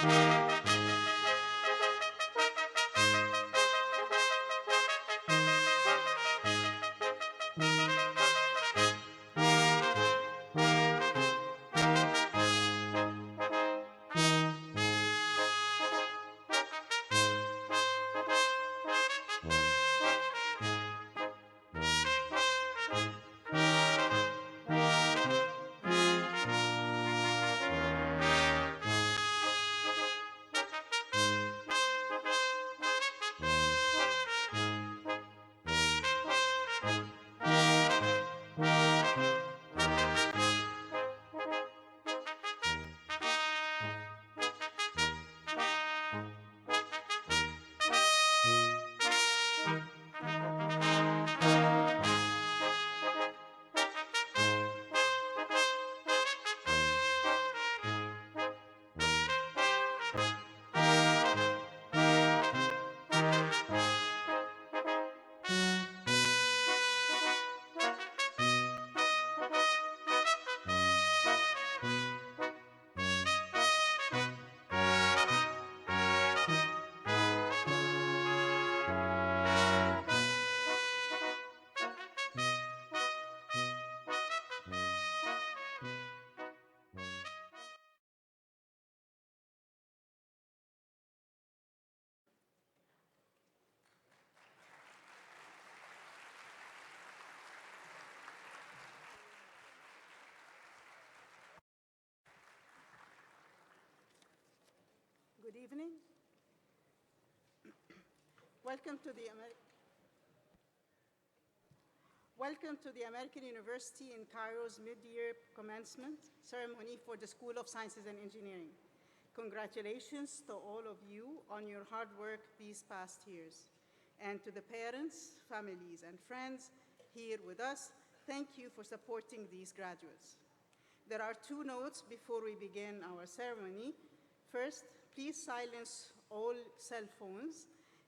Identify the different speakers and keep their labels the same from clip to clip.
Speaker 1: Good evening. Welcome to the American University in Cairo's mid-year commencement ceremony for the School of Sciences and Engineering. Congratulations to all of you on your hard work these past years. And to the parents, families, and friends here with us, thank you for supporting these graduates. There are two notes before we begin our ceremony. First, please silence all cell phones.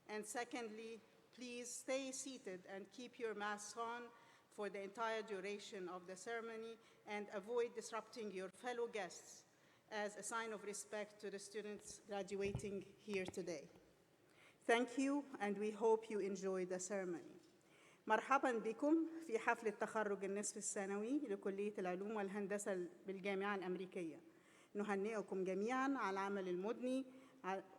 Speaker 1: And secondly, please stay seated and keep your masks on for the entire duration of the ceremony and avoid disrupting your fellow guests as a sign of respect to the students graduating here today. Thank you, and we hope you enjoy the ceremony. مرحباً بكم في حفل التخرج النصف السنوي لكلية العلوم والهندسة بالجامعة الأمريكية. نهنئكم جميعاً على العمل المضني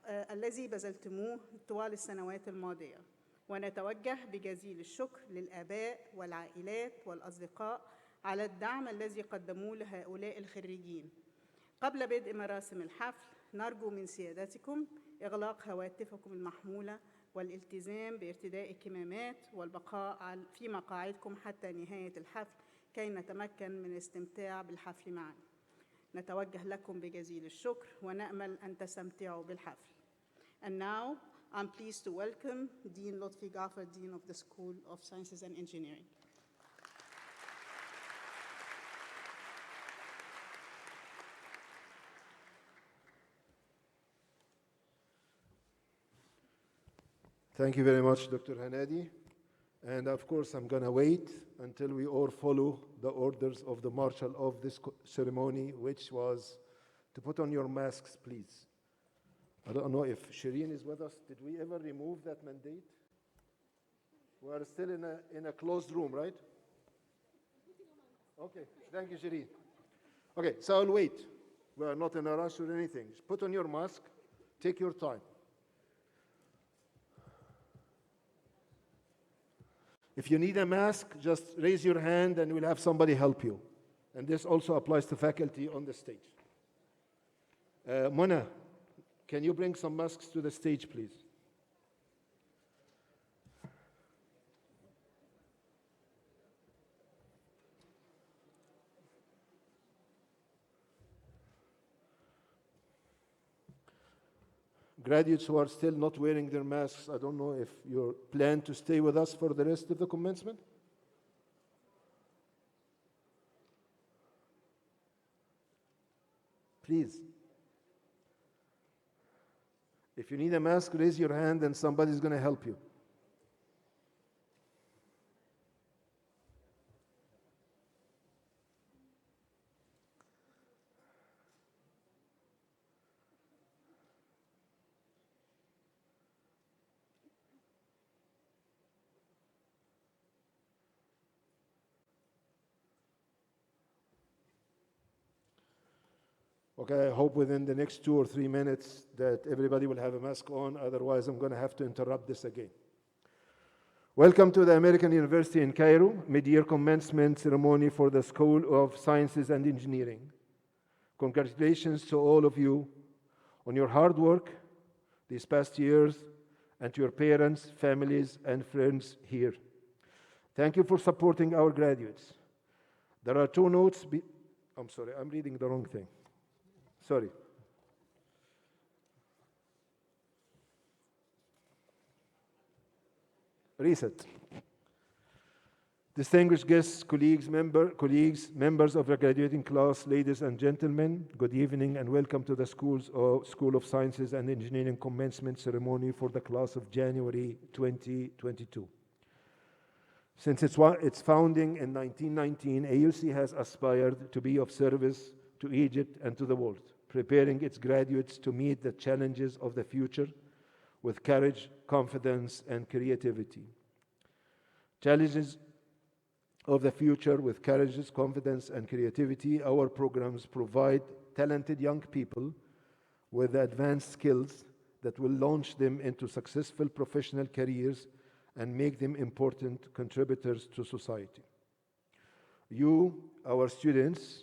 Speaker 1: الذي بذلتموه طوال السنوات الماضية، ونتوجه بجزيل الشكر للآباء والعائلات والأصدقاء على الدعم الذي قدموه لهؤلاء الخريجين. قبل بدء مراسم الحفل نرجو من سيادتكم إغلاق هواتفكم المحمولة والالتزام بارتداء الكمامات والبقاء في مقاعدكم حتى نهاية الحفل كي نتمكن من الاستمتاع بالحفل معا. نتوجه لكم بجزيل الشكر ونأمل أن تستمتعوا بالحفل. And now I'm pleased to welcome Dean Lotfi Ghaffar, Dean of the School of Sciences and Engineering.
Speaker 2: Thank you very much, Dr. Hanadi. And of course, I'm going to wait until we all follow the orders of the marshal of this ceremony, which was to put on your masks, please. I don't know if Shireen is with us. Did we ever remove that mandate? We are still in a closed room, right? Okay, thank you, Shireen. Okay, so I'll wait. We are not in a rush or anything. Just put on your mask. Take your time. If you need a mask, just raise your hand and we'll have somebody help you. And this also applies to faculty on the stage. Mona, can you bring some masks to the stage, please? Graduates who are still not wearing their masks, I don't know if you plan to stay with us for the rest of the commencement? Please. If you need a mask, raise your hand and somebody's going to help you. Okay, I hope within the next 2 or 3 minutes that everybody will have a mask on, otherwise I'm going to have to interrupt this again. Welcome to the American University in Cairo, mid-year commencement ceremony for the School of Sciences and Engineering. Congratulations to all of you on your hard work these past years, and to your parents, families, and friends here. Thank you for supporting our graduates. There are 2 notes. I'm sorry, I'm reading the wrong thing. Sorry. Reset. Distinguished guests, colleagues, members of the graduating class, ladies and gentlemen, good evening and welcome to the School of Sciences and Engineering commencement ceremony for the class of January 2022. Since its founding in 1919, AUC has aspired to be of service to Egypt and to the world, preparing its graduates to meet the challenges of the future with courage, confidence, and creativity. Challenges of the future with courage, confidence, and creativity, our programs provide talented young people with advanced skills that will launch them into successful professional careers and make them important contributors to society. You, our students,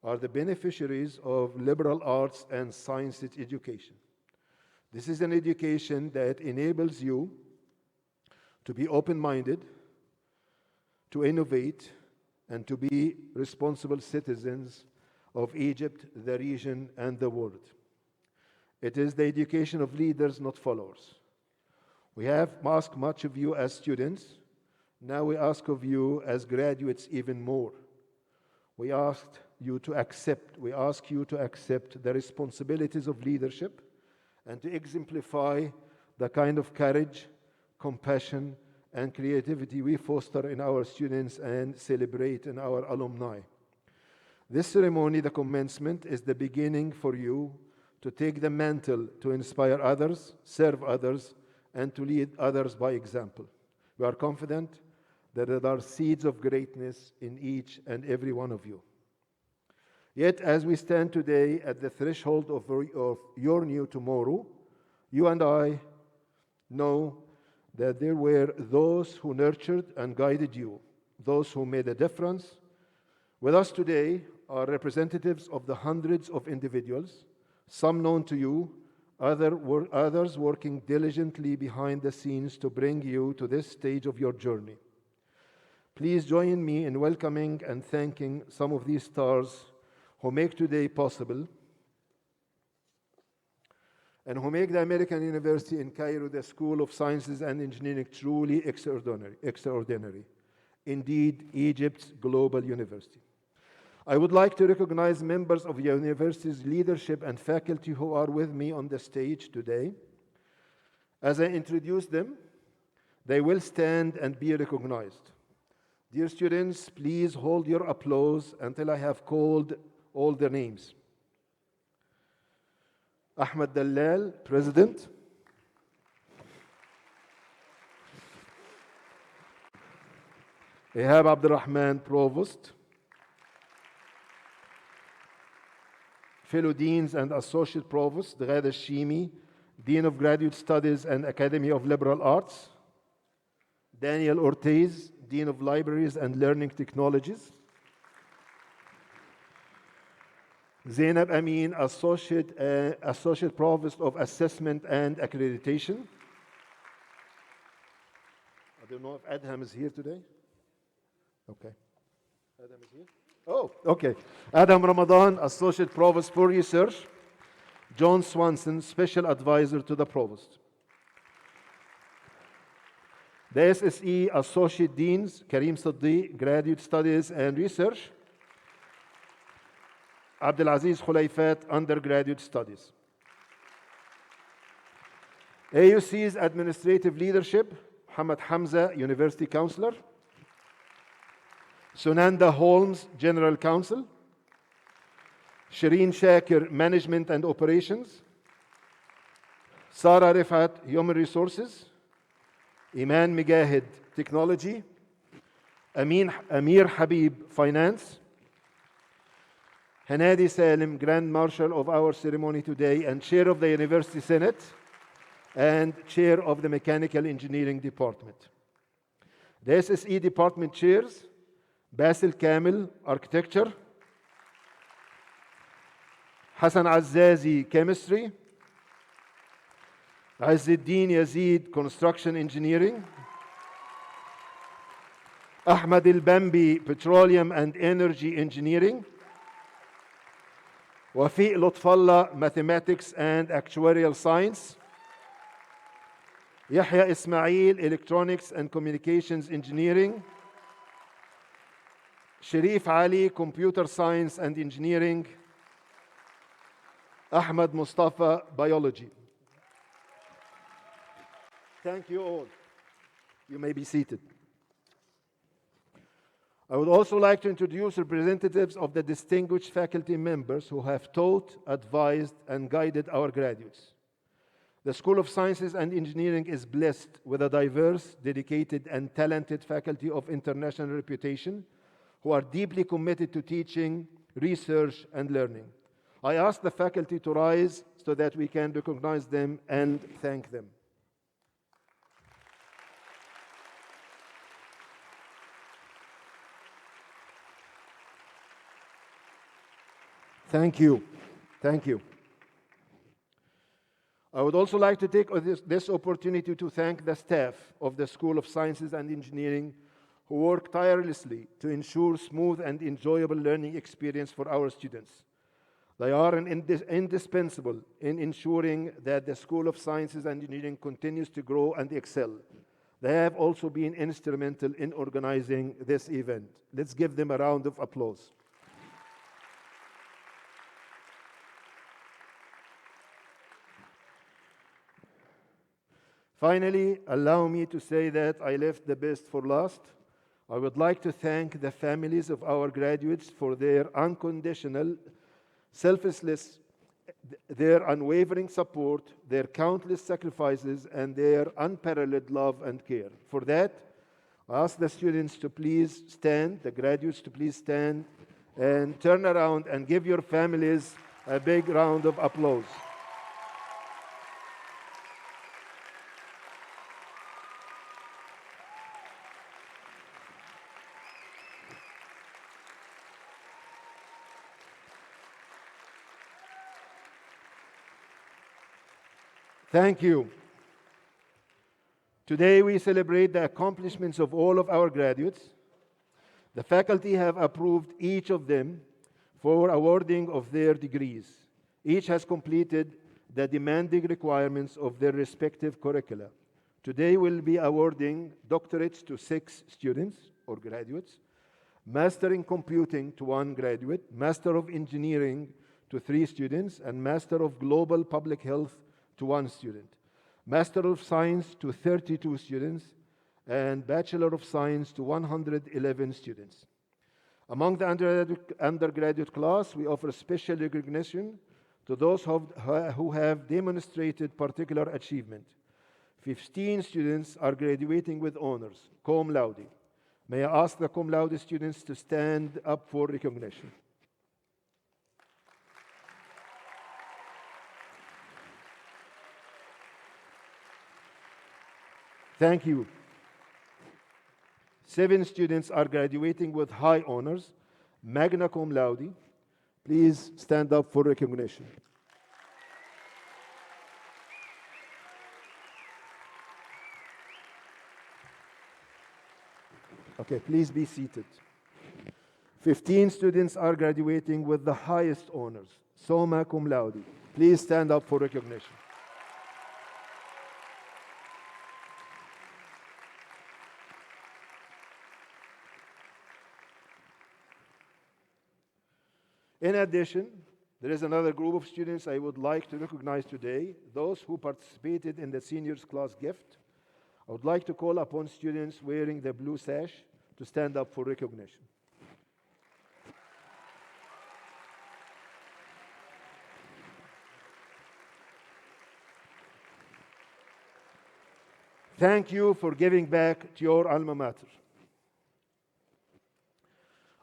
Speaker 2: are the beneficiaries of liberal arts and sciences education. This is an education that enables you to be open-minded, to innovate, and to be responsible citizens of Egypt, the region, and the world. It is the education of leaders, not followers. We have asked much of you as students. Now we ask of you as graduates even more. We ask you to accept the responsibilities of leadership and to exemplify the kind of courage, compassion, and creativity we foster in our students and celebrate in our alumni. This ceremony, the commencement, is the beginning for you to take the mantle to inspire others, serve others, and to lead others by example. We are confident that there are seeds of greatness in each and every one of you. Yet, as we stand today at the threshold of your new tomorrow, you and I know that there were those who nurtured and guided you, those who made a difference. With us today are representatives of the hundreds of individuals, some known to you, others working diligently behind the scenes to bring you to this stage of your journey. Please join me in welcoming and thanking some of these stars who make today possible and who make the American University in Cairo, the School of Sciences and Engineering, truly extraordinary. Indeed, Egypt's global university. I would like to recognize members of the university's leadership and faculty who are with me on the stage today. As I introduce them, they will stand and be recognized. Dear students, please hold your applause until I have called all their names. Ahmed Dallal, President. Ihab Abdurrahman, Provost. Fellow Deans and Associate Provost, Ghada Shimi, Dean of Graduate Studies and Academy of Liberal Arts. Daniel Ortiz, Dean of Libraries and Learning Technologies. Zainab Amin, Associate Provost of Assessment and Accreditation. I don't know if Adham is here today. Okay. Adam is here? Oh, okay. Adam Ramadan, Associate Provost for Research. John Swanson, Special Advisor to the Provost. The SSE Associate Deans, Karim Saddi, Graduate Studies and Research. Abdelaziz Khulaifat, Undergraduate Studies. AUC's Administrative Leadership, Muhammad Hamza, University Counselor. Sunanda Holmes, General Counsel. Shireen Shakir, Management and Operations. Sarah Rifat, Human Resources. Iman Mujahid, Technology. Amir Habib, Finance. Hanadi Salim, Grand Marshal of our ceremony today and Chair of the University Senate and Chair of the Mechanical Engineering Department. The SSE Department Chairs, Basil Kamil, Architecture, Hassan Azzazi, Chemistry, Azzuddin Yazid, Construction Engineering, Ahmad Al-Bambi, Petroleum and Energy Engineering, Wafi Lutfallah, Mathematics and Actuarial Science, Yahya Ismail, Electronics and Communications Engineering, Sharif Ali, Computer Science and Engineering, Ahmad Mustafa, Biology. Thank you all. You may be seated. I would also like to introduce representatives of the distinguished faculty members who have taught, advised, and guided our graduates. The School of Sciences and Engineering is blessed with a diverse, dedicated, and talented faculty of international reputation who are deeply committed to teaching, research, and learning. I ask the faculty to rise so that we can recognize them and thank them. Thank you. Thank you. I would also like to take this opportunity to thank the staff of the School of Sciences and Engineering who work tirelessly to ensure smooth and enjoyable learning experience for our students. They are indispensable in ensuring that the School of Sciences and Engineering continues to grow and excel. They have also been instrumental in organizing this event. Let's give them a round of applause. Finally, allow me to say that I left the best for last. I would like to thank the families of our graduates for their unconditional, selfless, their unwavering support, their countless sacrifices, and their unparalleled love and care. For that, I ask the students to please stand, the graduates to please stand, and turn around and give your families a big round of applause. Thank you. Today we celebrate the accomplishments of all of our graduates. The faculty have approved each of them for awarding of their degrees. Each has completed the demanding requirements of their respective curricula. Today we'll be awarding doctorates to 6 students or graduates, Master in Computing to 1 graduate, Master of Engineering to 3 students, and Master of Global Public Health to 1 student, Master of Science to 32 students, and Bachelor of Science to 111 students. Among the undergraduate class, we offer special recognition to those who have demonstrated particular achievement. 15 students are graduating with honors, cum laude. May I ask the cum laude students to stand up for recognition. Thank you. 7 students are graduating with high honors, magna cum laude. Please stand up for recognition. Okay, please be seated. 15 students are graduating with the highest honors, summa cum laude. Please stand up for recognition. In addition, there is another group of students I would like to recognize today, those who participated in the seniors class gift. I would like to call upon students wearing the blue sash to stand up for recognition. Thank you for giving back to your alma mater.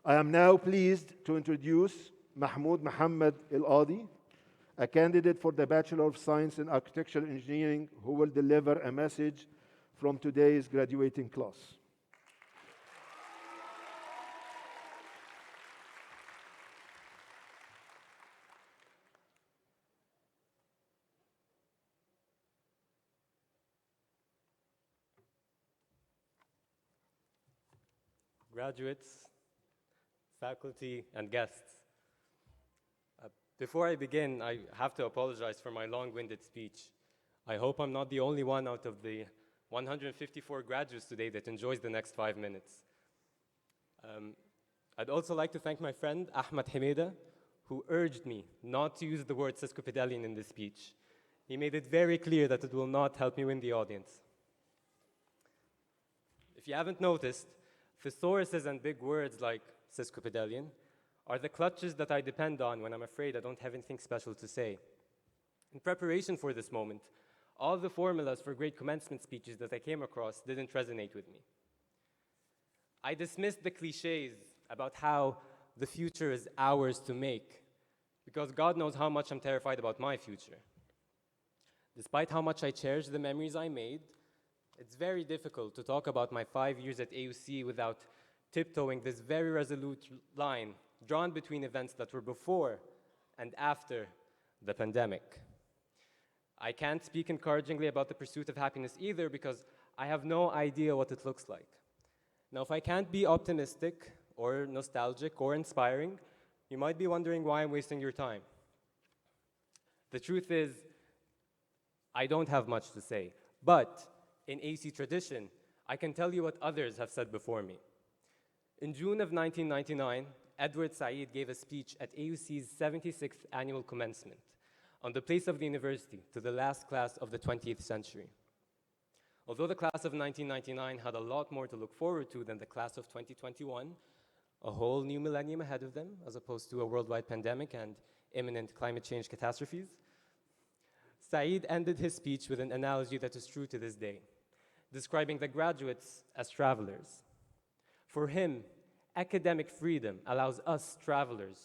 Speaker 2: I am now pleased to introduce Mahmoud Muhammad El-Adi, a candidate for the Bachelor of Science in Architectural Engineering, who will deliver a message from today's graduating class.
Speaker 3: Graduates, faculty, and guests. Before I begin, I have to apologize for my long-winded speech. I hope I'm not the only one out of the 154 graduates today that enjoys the next 5 minutes. I'd also like to thank my friend, Ahmed Hamida, who urged me not to use the word sesquipedalian in this speech. He made it very clear that it will not help me win the audience. If you haven't noticed, thesauruses and big words like sesquipedalian are the clutches that I depend on when I'm afraid I don't have anything special to say. In preparation for this moment, all the formulas for great commencement speeches that I came across didn't resonate with me. I dismissed the cliches about how the future is ours to make, because God knows how much I'm terrified about my future. Despite how much I cherish the memories I made, it's very difficult to talk about my 5 years at AUC without tiptoeing this very resolute line drawn between events that were before and after the pandemic. I can't speak encouragingly about the pursuit of happiness either, because I have no idea what it looks like. Now, if I can't be optimistic or nostalgic or inspiring, you might be wondering why I'm wasting your time. The truth is, I don't have much to say, but in AUC tradition, I can tell you what others have said before me. In June of 1999, Edward Said gave a speech at AUC's 76th annual commencement on the place of the university to the last class of the 20th century. Although the class of 1999 had a lot more to look forward to than the class of 2021, a whole new millennium ahead of them, as opposed to a worldwide pandemic and imminent climate change catastrophes, Said ended his speech with an analogy that is true to this day, describing the graduates as travelers. For him, academic freedom allows us travelers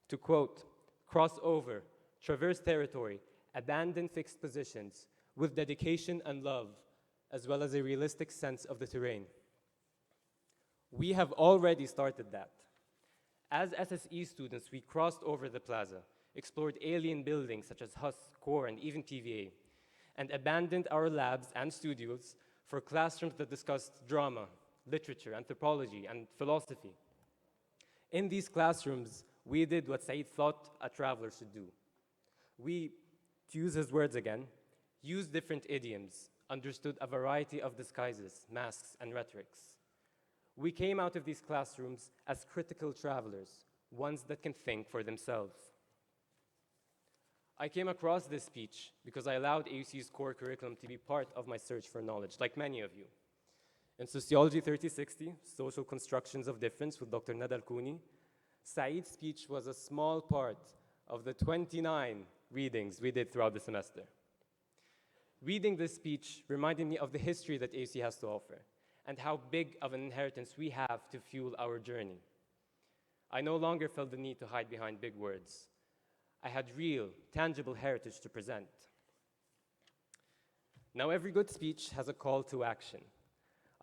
Speaker 3: to, quote, cross over, traverse territory, abandon fixed positions with dedication and love, as well as a realistic sense of the terrain. We have already started that. As SSE students, we crossed over the plaza, explored alien buildings such as HUS, CORE, and even TVA, and abandoned our labs and studios for classrooms that discussed drama, literature, anthropology, and philosophy. In these classrooms, we did what Said thought a traveler should do. We, to use his words again, used different idioms, understood a variety of disguises, masks, and rhetorics. We came out of these classrooms as critical travelers, ones that can think for themselves. I came across this speech because I allowed AUC's core curriculum to be part of my search for knowledge, like many of you. In Sociology 3060, Social Constructions of Difference with Dr. Nada Al-Kouni, Said's speech was a small part of the 29 readings we did throughout the semester. Reading this speech reminded me of the history that AUC has to offer and how big of an inheritance we have to fuel our journey. I no longer felt the need to hide behind big words. I had real, tangible heritage to present. Now, every good speech has a call to action.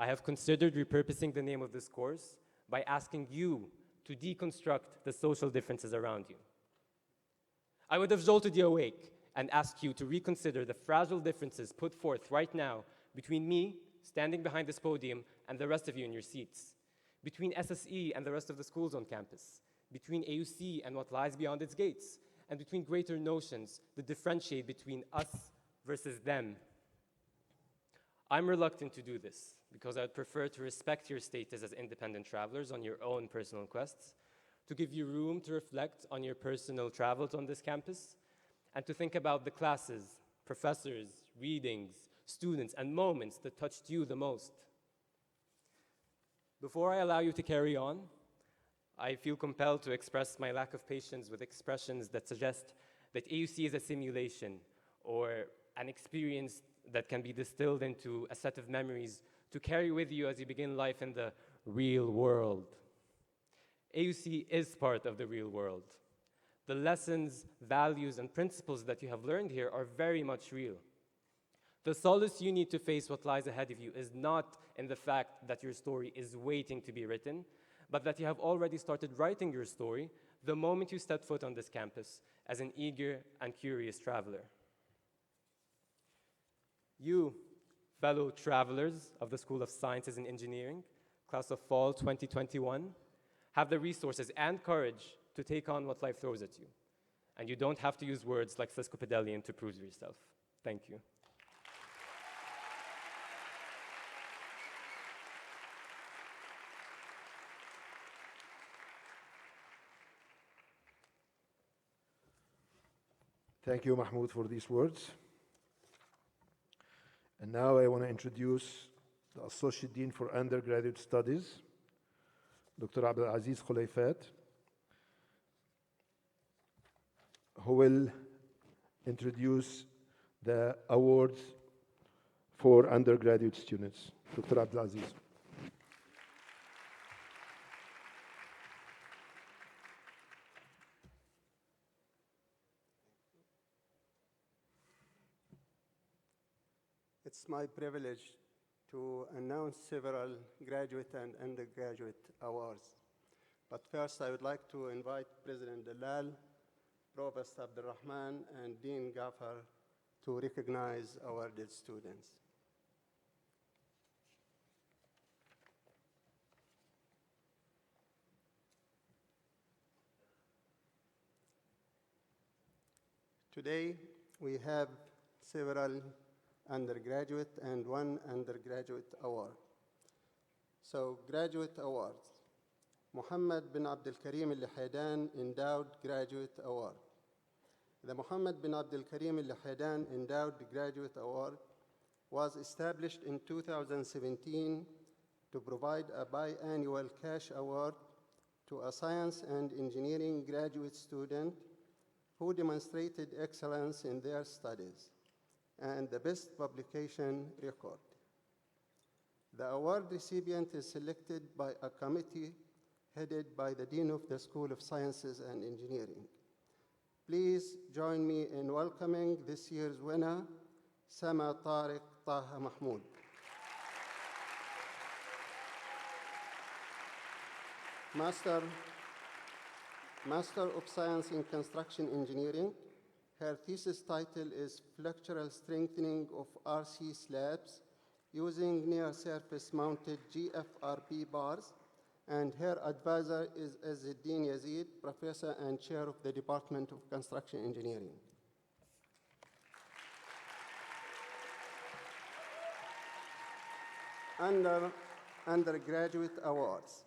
Speaker 3: I have considered repurposing the name of this course by asking you to deconstruct the social differences around you. I would have jolted you awake and asked you to reconsider the fragile differences put forth right now between me, standing behind this podium, and the rest of you in your seats, between SSE and the rest of the schools on campus, between AUC and what lies beyond its gates, and between greater notions that differentiate between us versus them. I'm reluctant to do this because I would prefer to respect your status as independent travelers on your own personal quests, to give you room to reflect on your personal travels on this campus, and to think about the classes, professors, readings, students, and moments that touched you the most. Before I allow you to carry on, I feel compelled to express my lack of patience with expressions that suggest that AUC is a simulation or an experience that can be distilled into a set of memories to carry with you as you begin life in the real world. AUC is part of the real world. the lessons, values, and principles that you have learned here are very much real. The solace you need to face what lies ahead of you is not in the fact that your story is waiting to be written, but that you have already started writing your story the moment you step foot on this campus as an eager and curious traveler. You, fellow travelers of the School of Sciences and Engineering, class of fall 2021, have the resources and courage to take on what life throws at you. And you don't have to use words like sesquipedalian to prove yourself. Thank you.
Speaker 2: Thank you, Mahmoud, for these words. And now I want to introduce the Associate Dean for Undergraduate Studies, Dr. Abdulaziz Khulaifat, who will introduce the awards for undergraduate students. Dr. Abdulaziz.
Speaker 4: It's my privilege to announce several graduate and undergraduate awards. But first, I would like to invite President Dalal, Provost Abdulrahman, and Dean Ghaffar to recognize awarded students. Today, we have several undergraduate and one undergraduate award. So, graduate awards. Muhammad bin Abdul Karim Al-Haydan Endowed Graduate Award. The Muhammad bin Abdul Karim Al-Haydan Endowed Graduate Award was established in 2017 to provide a biannual cash award to a science and engineering graduate student who demonstrated excellence in their studies and the best publication record. The award recipient is selected by a committee headed by the Dean of the School of Sciences and Engineering. Please join me in welcoming this year's winner, Sama Tariq Taha Mahmoud. Master of Science in Construction Engineering. Her thesis title is Structural Strengthening of RC Slabs using Near-Surface Mounted GFRP Bars, and her advisor is Azzeddin Yazid, Professor and Chair of the Department of Construction Engineering. Undergraduate awards.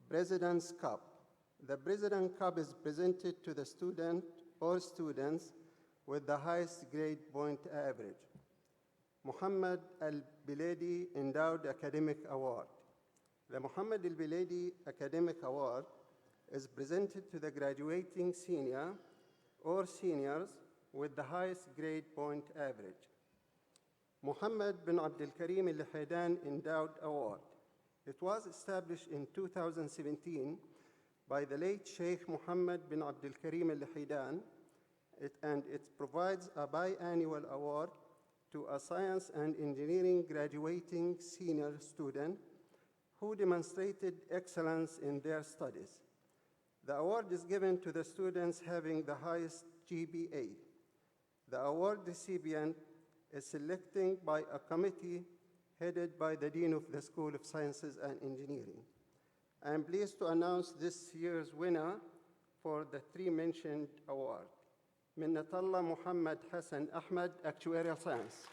Speaker 4: President's Cup. The President's Cup is presented to the student or students with the highest grade point average. Muhammad Al-Biladi Endowed Academic Award. The Muhammad Al-Biladi Academic Award is presented to the graduating senior or seniors with the highest grade point average. Muhammad bin Abdul Karim Al-Haydan Endowed Award. It was established in 2017 by the late Sheikh Muhammad bin Abdul Karim Al-Haydan, and it provides a biannual award to a science and engineering graduating senior student who demonstrated excellence in their studies. The award is given to the students having the highest GPA. The award recipient is selected by a committee headed by the Dean of the School of Sciences and Engineering. I am pleased to announce this year's winner for the three mentioned award. Minnatallah Muhammad Hassan Ahmed, Actuarial Science.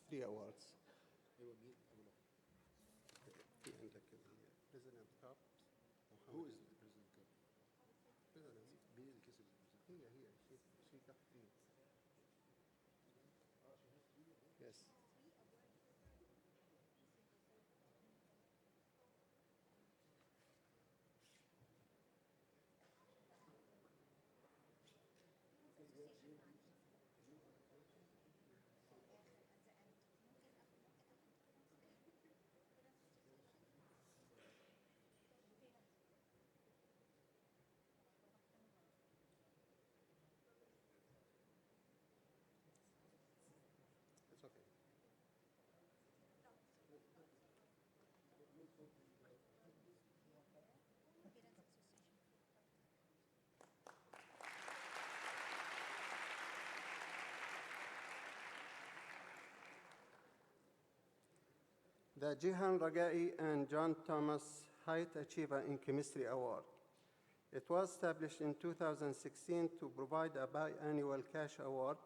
Speaker 4: Three awards. Yes. It's okay. The Jihan Ragai and John Thomas Height Achiever in Chemistry Award. It was established in 2016 to provide a biannual cash award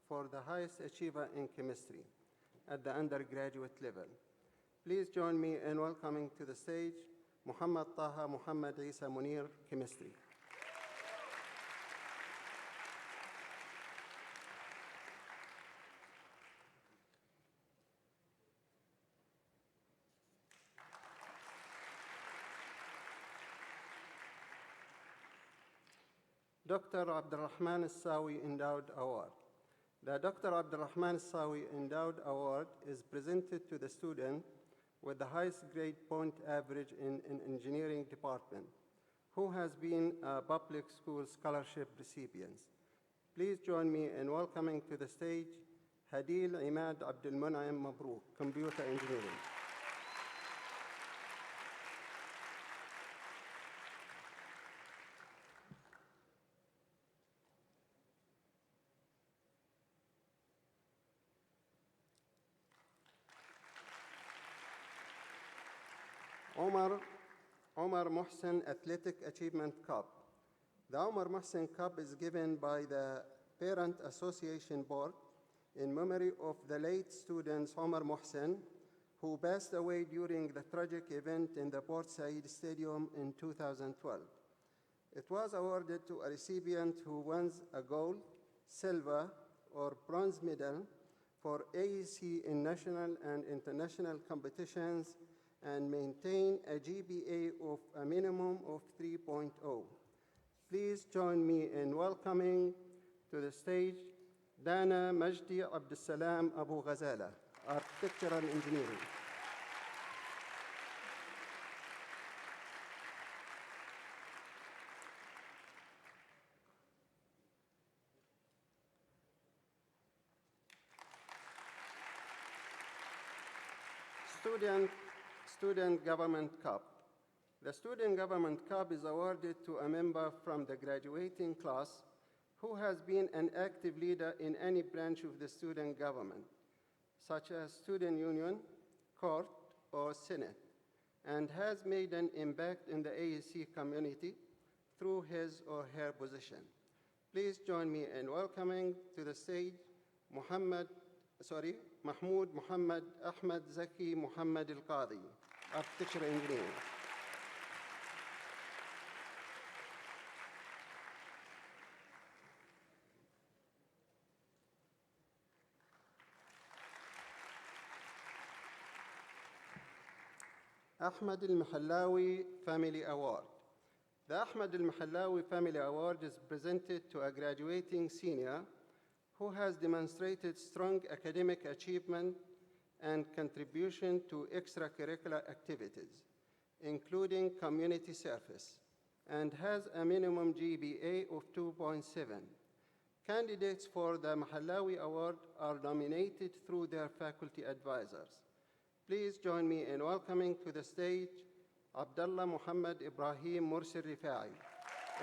Speaker 4: for the highest achiever in chemistry at the undergraduate level. Please join me in welcoming to the stage Muhammad Taha Muhammad Isa Munir, Chemistry. Dr. Abdurrahman Sawi Endowed Award. The Dr. Abdurrahman Sawi Endowed Award is presented to the student with the highest grade point average in engineering department, who has been a public school scholarship recipient. Please join me in welcoming to the stage Hadil Imad Abdul Mun'im Mabrook, Computer Engineering. Omar Mohsen Athletic Achievement Cup. The Omar Mohsen Cup is given by the Parent Association Board in memory of the late student Omar Mohsen, who passed away during the tragic event in the Port Said Stadium in 2012. It was awarded to a recipient who wins a gold, silver, or bronze medal for AUC in national and international competitions and maintain a GPA of a minimum of 3.0. Please join me in welcoming to the stage Dana Majdi Abdussalam Abu Ghazala, Architectural Engineering. Student Government Cup. The Student Government Cup is awarded to a member from the graduating class who has been an active leader in any branch of the student government, such as student union, court, or senate, and has made an impact in the AUC community through his or her position. Please join me in welcoming to the stage Mahmoud Muhammad Ahmed Zaki Muhammad Al-Qadi, Architectural Engineering. Ahmed Al-Mahallawi Family Award. The Ahmed Al-Mahallawi Family Award is presented to a graduating senior who has demonstrated strong academic achievement and contribution to extracurricular activities, including community service, and has a minimum GPA of 2.7. Candidates for the Mahallawi Award are nominated through their faculty advisors. Please join me in welcoming to the stage Abdullah Muhammad Ibrahim Mursi Rifai,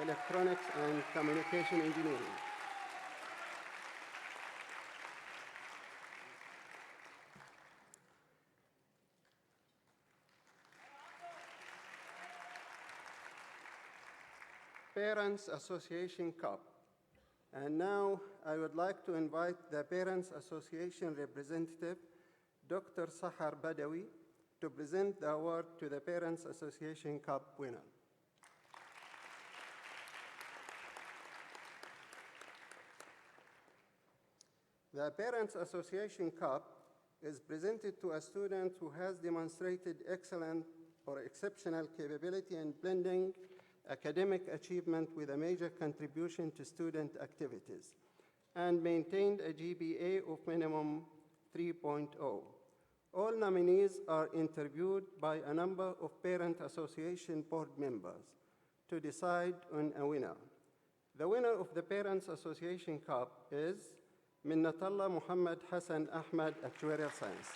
Speaker 4: Electronics and Communication Engineering. Parents Association Cup. And now I would like to invite the Parents Association representative, Dr. Sahar Badawi, to present the award to the Parents Association Cup winner. The Parents Association Cup is presented to a student who has demonstrated excellent or exceptional capability in blending academic achievement with a major contribution to student activities and maintained a GPA of minimum 3.0. All nominees are interviewed by a number of Parent Association board members to decide on a winner. The winner of the Parents Association Cup is Minnatullah Muhammad Hassan Ahmad, Actuarial Science.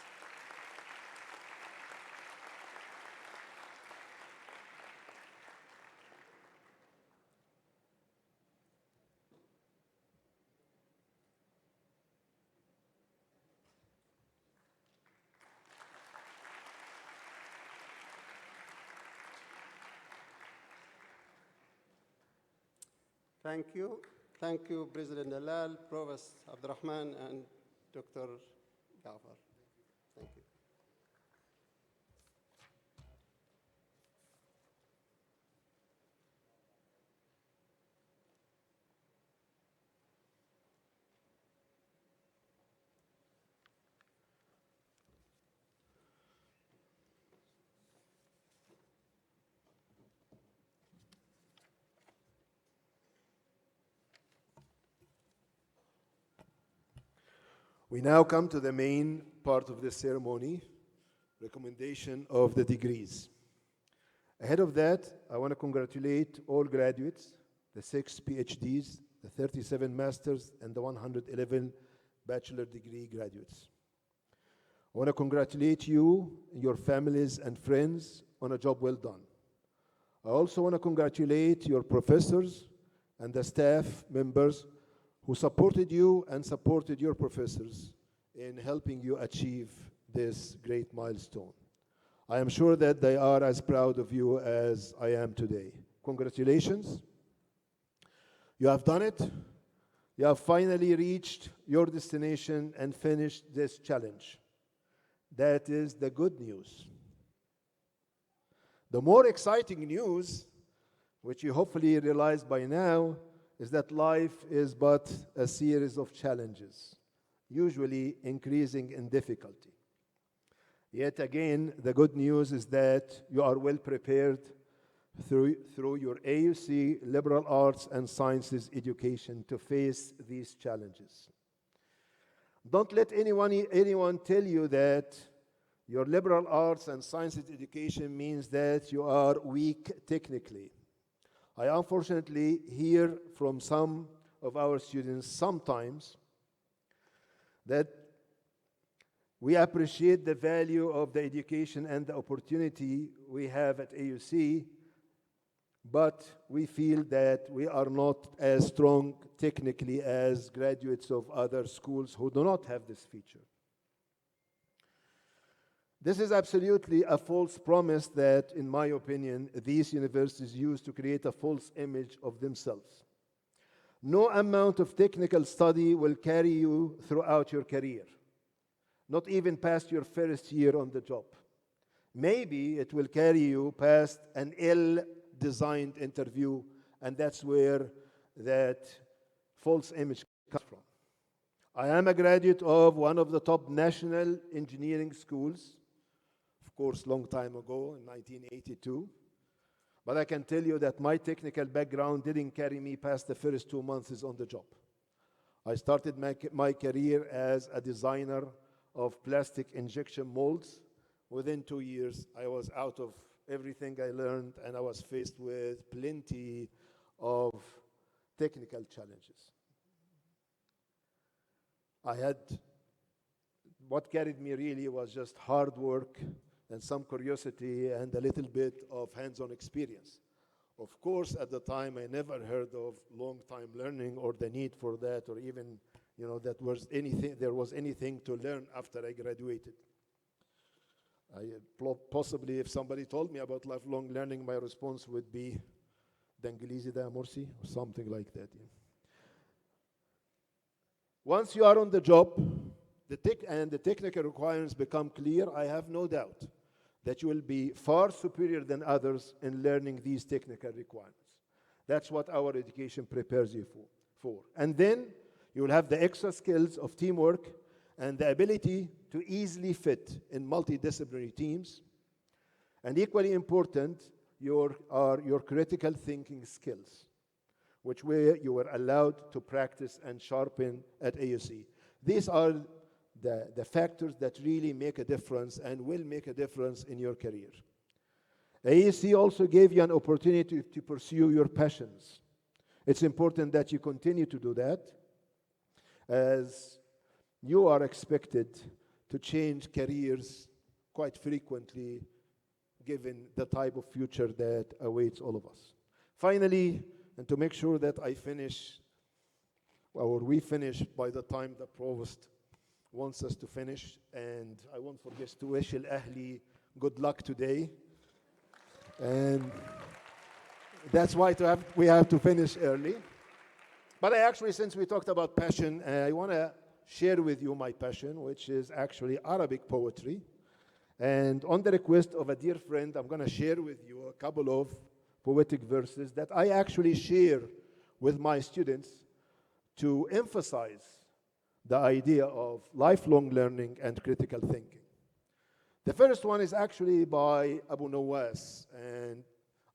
Speaker 4: Thank you. Thank you, President Dalal, Provost Abdurrahman, and Dr. Gafar. Thank you.
Speaker 2: We now come to the main part of the ceremony, recommendation of the degrees. Ahead of that, I want to congratulate all graduates, the 6 PhDs, the 37 masters, and the 111 bachelor degree graduates. I want to congratulate you, your families, and friends on a job well done. I also want to congratulate your professors and the staff members who supported you and supported your professors in helping you achieve this great milestone. I am sure that they are as proud of you as I am today. Congratulations. You have done it. You have finally reached your destination and finished this challenge. That is the good news. The more exciting news, which you hopefully realize by now, is that life is but a series of challenges, usually increasing in difficulty. Yet again, the good news is that you are well prepared through your AUC liberal arts and sciences education to face these challenges. Don't let anyone tell you that your liberal arts and sciences education means that you are weak technically. I unfortunately hear from some of our students sometimes that we appreciate the value of the education and the opportunity we have at AUC, but we feel that we are not as strong technically as graduates of other schools who do not have this feature. This is absolutely a false promise that, in my opinion, these universities use to create a false image of themselves. No amount of technical study will carry you throughout your career, not even past your first year on the job. Maybe it will carry you past an ill-designed interview, and that's where that false image comes from. I am a graduate of one of the top national engineering schools, of course, long time ago, in 1982. But I can tell you that my technical background didn't carry me past the first 2 months on the job. I started my career as a designer of plastic injection molds. Within 2 years, I was out of everything I learned, and I was faced with plenty of technical challenges. What carried me really was just hard work and some curiosity and a little bit of hands-on experience. Of course, at the time, I never heard of long-time learning or the need for that, or even, that there was anything to learn after I graduated. Possibly, if somebody told me about lifelong learning, my response would be, "D'Anglisi da Morsi," or something like that. Yeah. Once you are on the job, the technical requirements become clear, I have no doubt that you will be far superior than others in learning these technical requirements. That's what our education prepares you for. And then You will have the extra skills of teamwork and the ability to easily fit in multidisciplinary teams. And equally important, are your critical thinking skills, which you were allowed to practice and sharpen at AUC. These are the factors that really make a difference and will make a difference in your career. AUC also gave you an opportunity to pursue your passions. It's important that you continue to do that, as you are expected to change careers quite frequently given the type of future that awaits all of us. Finally, and to make sure that I finish, or we finish by the time the provost wants us to finish, and I won't forget to wish Al Ahli good luck today. And that's why we have to finish early. But I actually, since we talked about passion, I want to share with you my passion, which is actually Arabic poetry. And on the request of a dear friend, I'm going to share with you a couple of poetic verses that I actually share with my students to emphasize the idea of lifelong learning and critical thinking. The first one is actually by Abu Nawas, and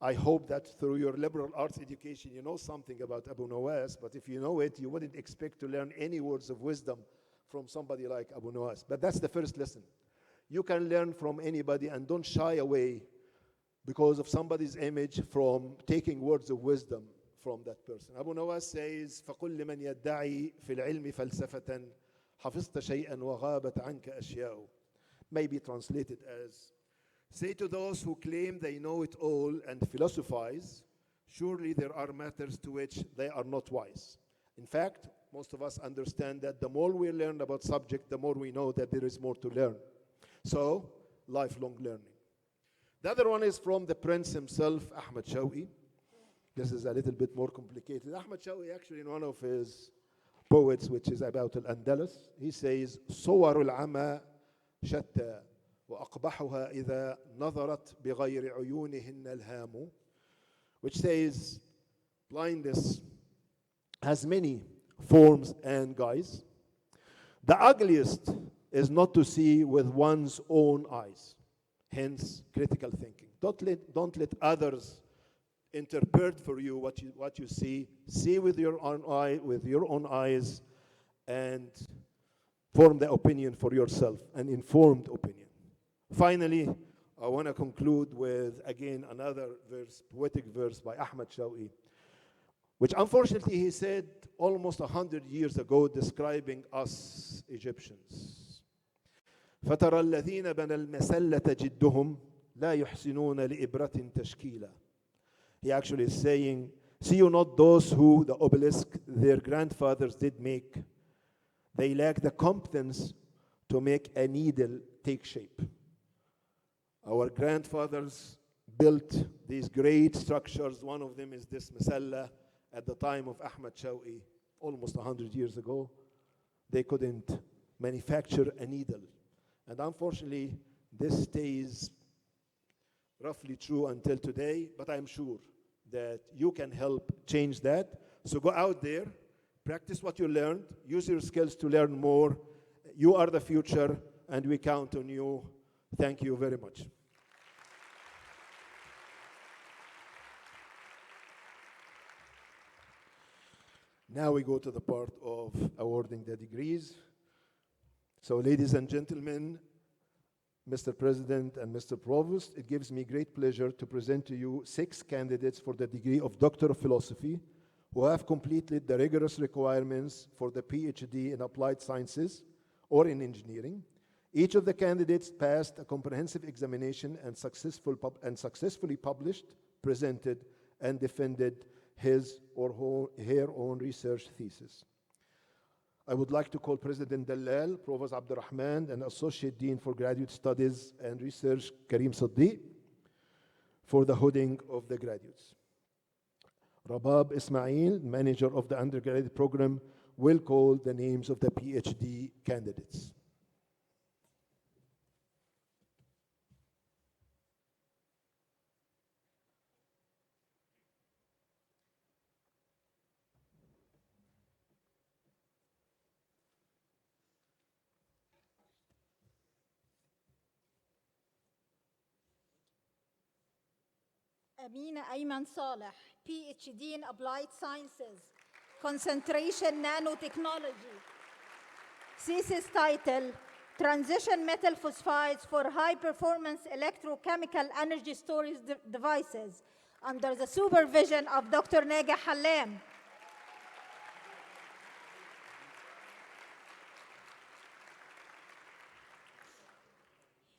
Speaker 2: I hope that through your liberal arts education you know something about Abu Nawas, but if you know it, you wouldn't expect to learn any words of wisdom from somebody like Abu Nawas. But that's the first lesson. You can learn from anybody, and don't shy away because of somebody's image from taking words of wisdom from that person. Abu Nawas says, فَقُلْ لِمَنْ يَدَّعِي فِي الْعِلْمِ فَلْسَفَةً حَفِظْتَ شَيْئًا وَغَابَتْ عَنْكَ أَشْيَاءُ. May be translated as, say to those who claim they know it all and philosophize, surely there are matters to which they are not wise. In fact, most of us understand that the more we learn about subject, the more we know that there is more to learn. So, lifelong learning. The other one is from the prince himself, Ahmad Shawqi. This is a little bit more complicated. Ahmad Shawqi, actually, in one of his poets, which is about Al-Andalus, he says, صور العمى شتى وأقبحها إذا نظرت بغير عيونهن الهام, which says blindness has many forms and guise. The ugliest is not to see with one's own eyes, hence critical thinking. Don't let others interpret for you what you see. See with your own eyes, and form the opinion for yourself, an informed opinion. Finally, I want to conclude with, again, another verse, poetic verse by Ahmad Shawqi, which unfortunately he said almost 100 years ago, describing us Egyptians. فَتَرَى الَّذِينَ بَنَى الْمَسَلَّةَ جِدُّهُمْ لَا يُحْسِنُونَ لِإِبْرَةٍ تَشْكِيلًا. He actually is saying, see you not those who the obelisk their grandfathers did make, they lack the competence to make a needle take shape. Our grandfathers built these great structures. One of them is this Masalla at the time of Ahmad Shawqi, almost 100 years ago. They couldn't manufacture a needle. And unfortunately, this stays roughly true until today, but I'm sure that you can help change that. So go out there, practice what you learned, use your skills to learn more. You are the future, and we count on you. Thank you very much. Now we go to the part of awarding the degrees. So, ladies and gentlemen, Mr. President and Mr. Provost, it gives me great pleasure to present to you 6 candidates for the degree of Doctor of Philosophy who have completed the rigorous requirements for the PhD in Applied Sciences or in Engineering. Each of the candidates passed a comprehensive examination and successfully published, presented, and defended his or her own research thesis. I would like to call President Dalal, Provost Abdurrahman, and Associate Dean for Graduate Studies and Research, Karim Saddiq, for the hooding of the graduates. Rabab Ismail, Manager of the Undergraduate Program, will call the names of the PhD candidates.
Speaker 5: Amina Ayman Saleh, PhD in Applied Sciences, concentration nanotechnology. Thesis title, Transition Metal Phosphides for High-Performance Electrochemical Energy Storage Devices, under the supervision of Dr. Naga Hallam.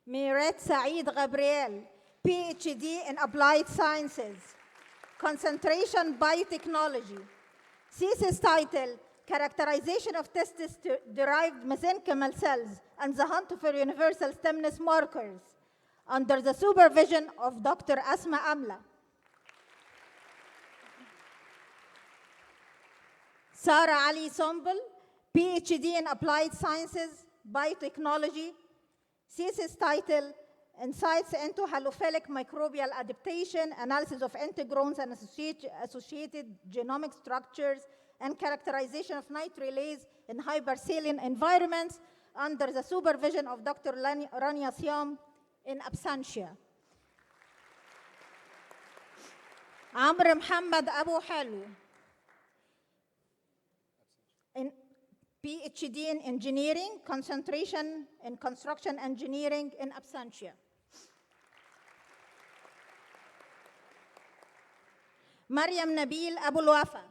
Speaker 5: Miret Saeed Gabriel, PhD in Applied Sciences, concentration biotechnology. Thesis title, Characterization of testis-derived mesenchymal cells and the hunt for universal stemness markers, under the supervision of Dr. Asma Amla. Sarah Ali Sombel, PhD in Applied Sciences, Biotechnology. Thesis title, Insights into Halophilic Microbial Adaptation, Analysis of Integrons and Associated Genomic Structures, and Characterization of nitrulase in Hypersaline Environments, under the supervision of Dr. Rania Siam in absentia. Amr Muhammad Abu Halu, in PhD in Engineering, concentration in Construction Engineering in absentia. Mariam Nabil Abu Wafa,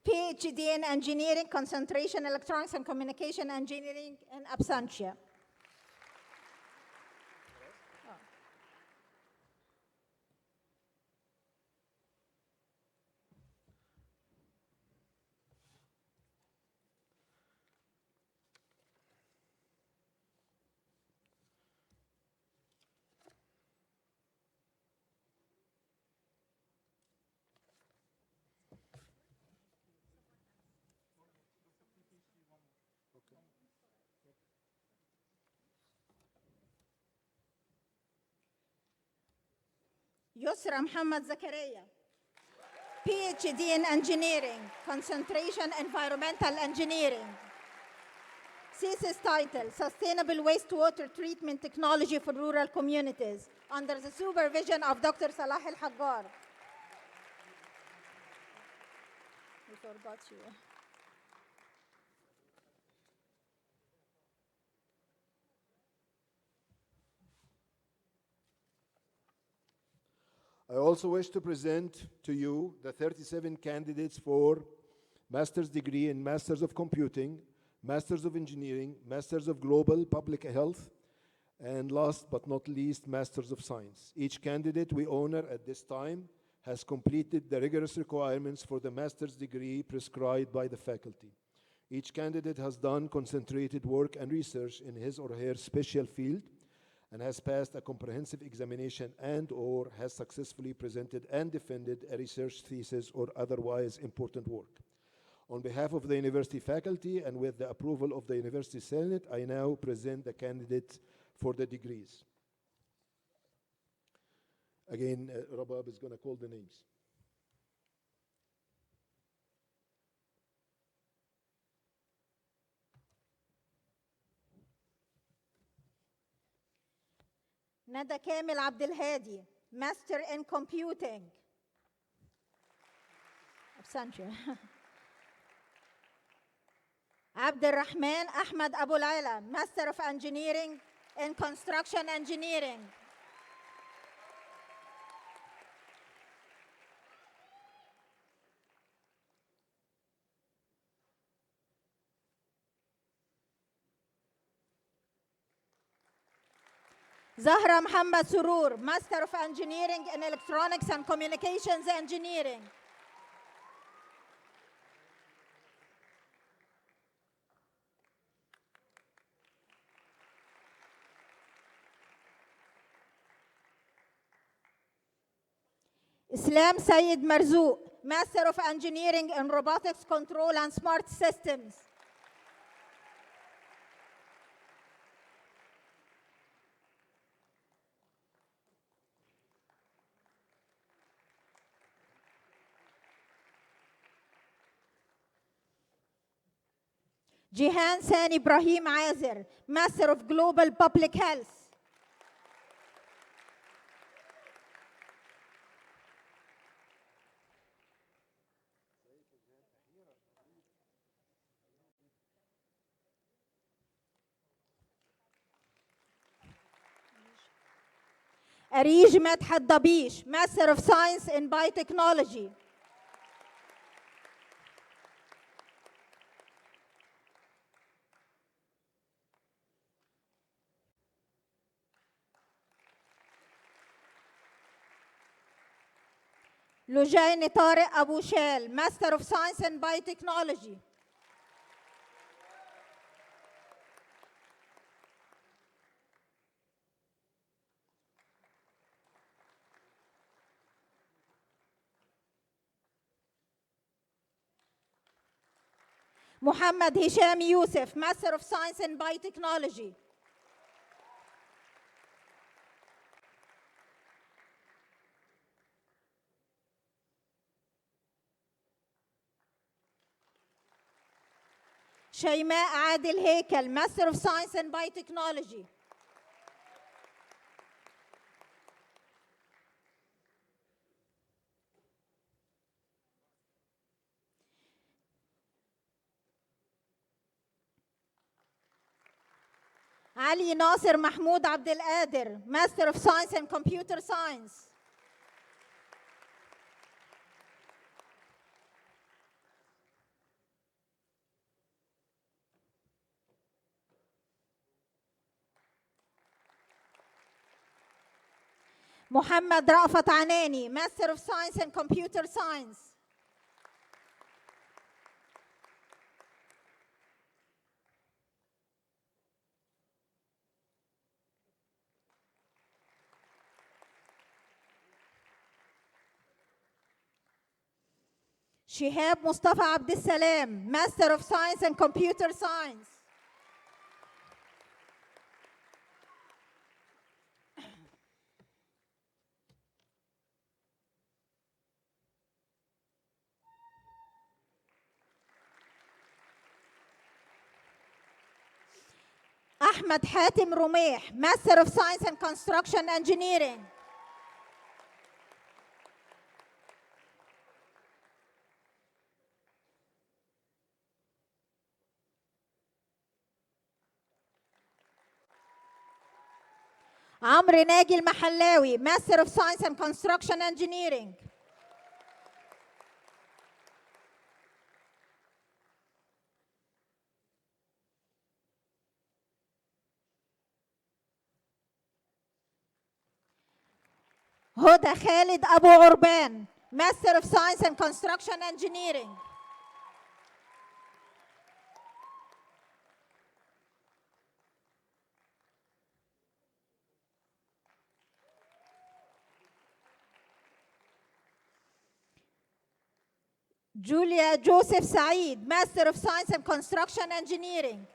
Speaker 5: PhD in Engineering, concentration Electronics and Communication Engineering in absentia. Yusra Muhammad Zakaria, PhD in Engineering, concentration Environmental Engineering. Thesis title, Sustainable Wastewater Treatment Technology for Rural Communities, under the supervision of Dr. Salah Al-Haggar. We forgot you.
Speaker 2: I also wish to present to you the 37 candidates for master's degree in Masters of Computing, Masters of Engineering, Masters of Global Public Health, and last but not least, Masters of Science. Each candidate we honor at this time has completed the rigorous requirements for the master's degree prescribed by the faculty. Each candidate has done concentrated work and research in his or her special field and has passed a comprehensive examination and/or has successfully presented and defended a research thesis or otherwise important work. On behalf of the university faculty and with the approval of the University Senate, I now present the candidates for the degrees. Again, Rabab is going to call the names.
Speaker 5: Nada Kamil Abdel Hadi, Master in Computing. Absentia. Abdel Rahman Ahmad Abu Laila, Master of Engineering in Construction Engineering. Zahra Muhammad Surur, Master of Engineering in Electronics and Communications Engineering. Islam Sayyid Marzouk, Master of Engineering in Robotics Control and Smart Systems. Jihan San Ibrahim Azir, Master of Global Public Health. أريج مدحت ضبيش Master of Science in Biotechnology. لجين طارق أبو شال Master of Science in Biotechnology. محمد هشام يوسف Master of Science in Biotechnology. شيماء عادل هيكل Master of Science in Biotechnology. علي ناصر محمود عبد القادر Master of Science in Computer Science. محمد رأفت عناني Master of Science in Computer Science. شهاب مصطفى عبد السلام Master of Science in Computer Science. أحمد حاتم رميح Master of Science in Construction Engineering. عمرو ناجي المحلاوي Master of Science in Construction Engineering. هدى خالد أبو عربان Master of Science in Construction Engineering. جوليا جوزيف سعيد Master of Science in Construction Engineering.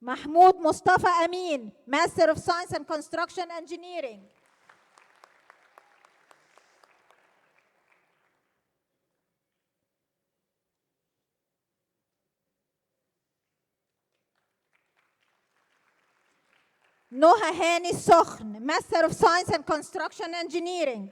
Speaker 5: محمود مصطفى أمين Master of Science in Construction Engineering. نهى هاني السخن Master of Science in Construction Engineering.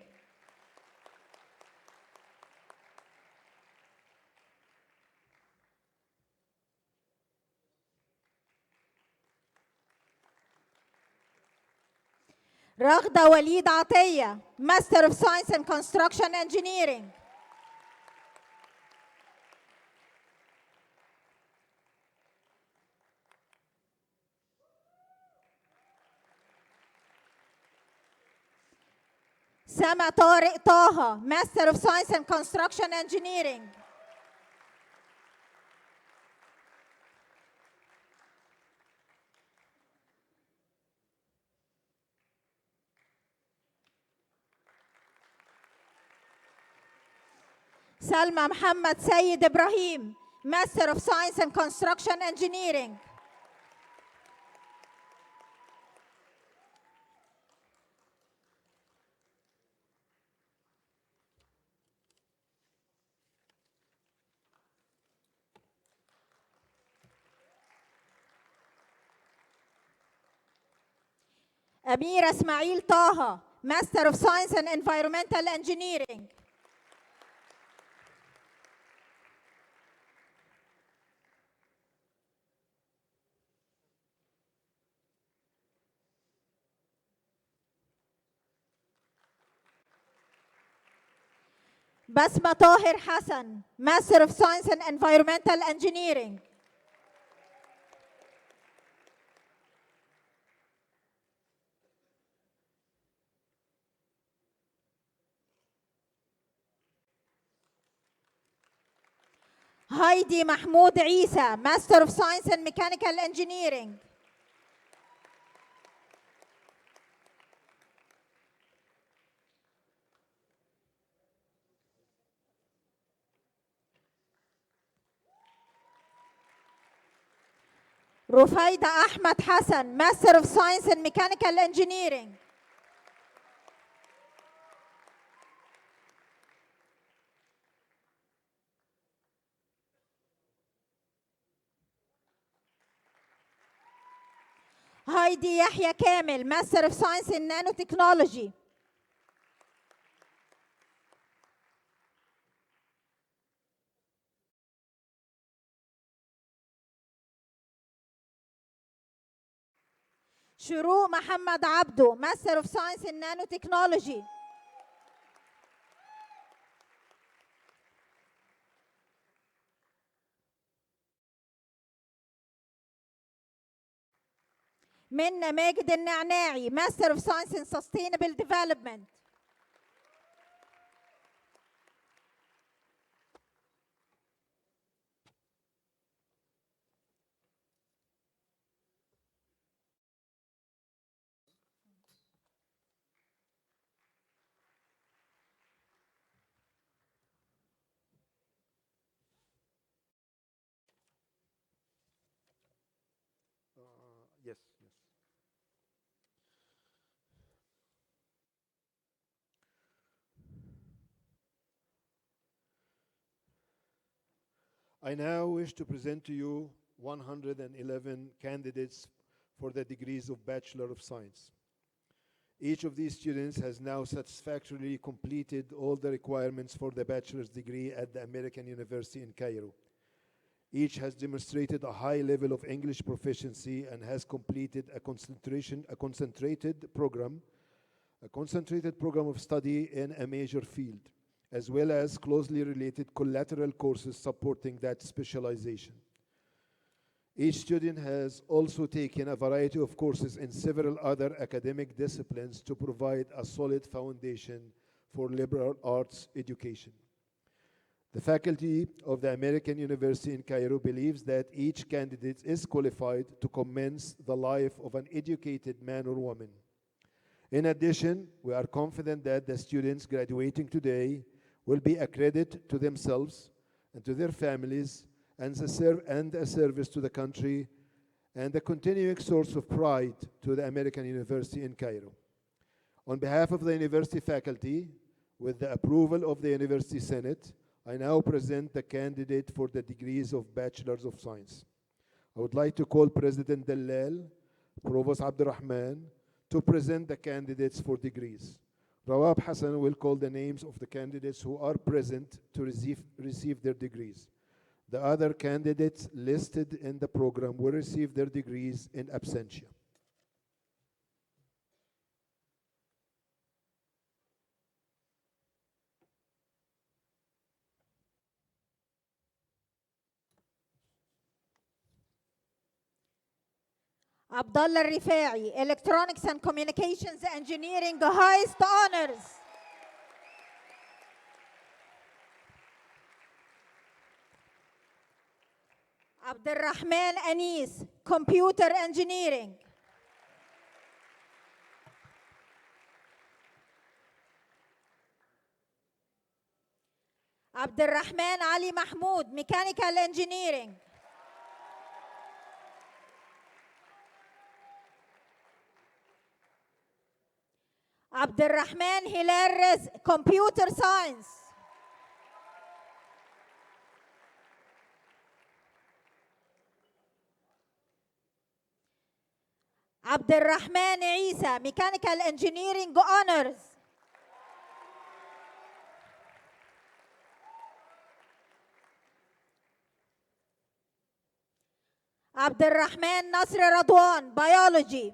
Speaker 5: رغدة وليد عطية Master of Science in Construction Engineering. سما طارق طه Master of Science in Construction Engineering. سلمى محمد سيد إبراهيم Master of Science in Construction Engineering. أميرة إسماعيل طه Master of Science in Environmental Engineering. Basma Tahir Hassan, Master of Science in Environmental Engineering. Heidi Mahmoud Isa, Master of Science in Mechanical Engineering. Rufaida Ahmad Hassan, Master of Science in Mechanical Engineering. Heidi Yahya Kamel, Master of Science in Nanotechnology. Shuru Muhammad Abdu, Master of Science in Nanotechnology. Minna Magid Al-Na'na'i, Master of Science in Sustainable Development.
Speaker 2: Yes. I now wish to present to you 111 candidates for the degrees of Bachelor of Science. Each of these students has now satisfactorily completed all the requirements for the bachelor's degree at the American University in Cairo. Each has demonstrated a high level of English proficiency and has completed a concentrated program of study in a major field, as well as closely related collateral courses supporting that specialization. Each student has also taken a variety of courses in several other academic disciplines to provide a solid foundation for liberal arts education. The faculty of the American University in Cairo believes that each candidate is qualified to commence the life of an educated man or woman. In addition, we are confident that the students graduating today will be a credit to themselves and to their families and a service to the country and a continuing source of pride to the American University in Cairo. On behalf of the university faculty, with the approval of the University Senate, I now present the candidate for the degrees of Bachelors of Science. I would like to call President Dallal, Provost Abdurrahman, to present the candidates for degrees. Rawab Hassan will call the names of the candidates who are present to receive their degrees. The other candidates listed in the program will receive their degrees in absentia.
Speaker 5: Abdullah Rifai, Electronics and Communications Engineering, highest honors. Abdurrahman Anis, Computer Engineering. Abdurrahman Ali Mahmoud, Mechanical Engineering. Abdurrahman Hilal Rez, Computer Science. Abdurrahman Isa, Mechanical Engineering honors. Abdurrahman Nasr Radwan, Biology.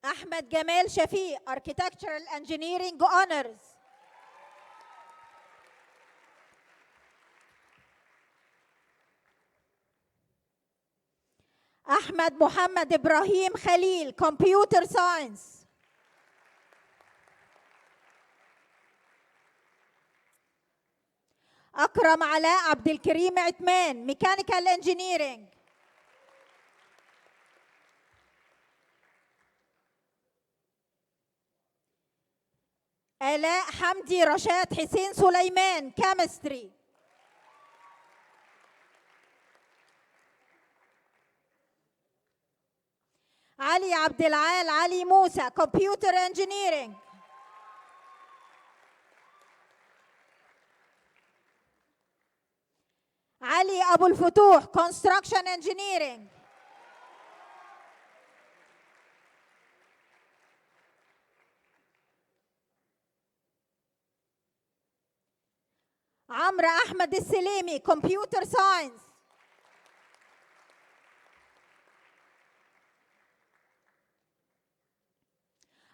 Speaker 5: أحمد جمال شفيق Architectural Engineering Honors. أحمد محمد إبراهيم خليل Computer Science. أكرم علاء عبد الكريم عثمان Mechanical Engineering. آلاء حمدي رشاد حسين سليمان Chemistry. علي عبد العال علي موسى Computer Engineering. علي أبو الفتوح Construction Engineering. عمرو أحمد السليمي Computer Science.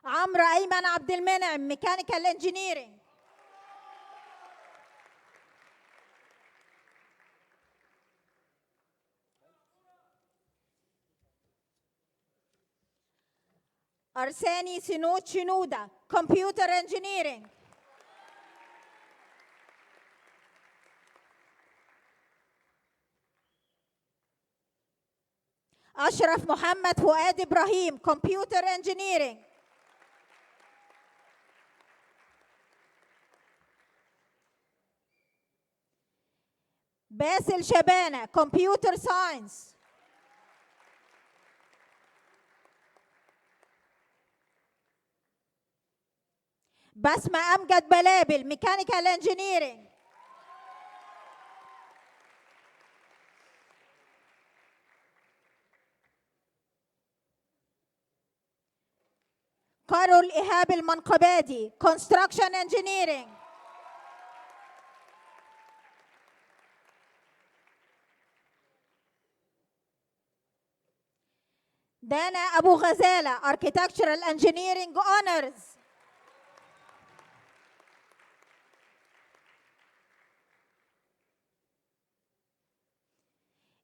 Speaker 5: عمرو أيمن عبد المنعم Mechanical Engineering. أرساني سنود شنودة Computer Engineering. أشرف محمد فؤاد إبراهيم Computer Engineering. باسل شبانة Computer Science. بسمة أمجد بلابل Mechanical Engineering. كارول إيهاب المنقبادي Construction Engineering. دانا أبو غزالة Architectural Engineering Honors.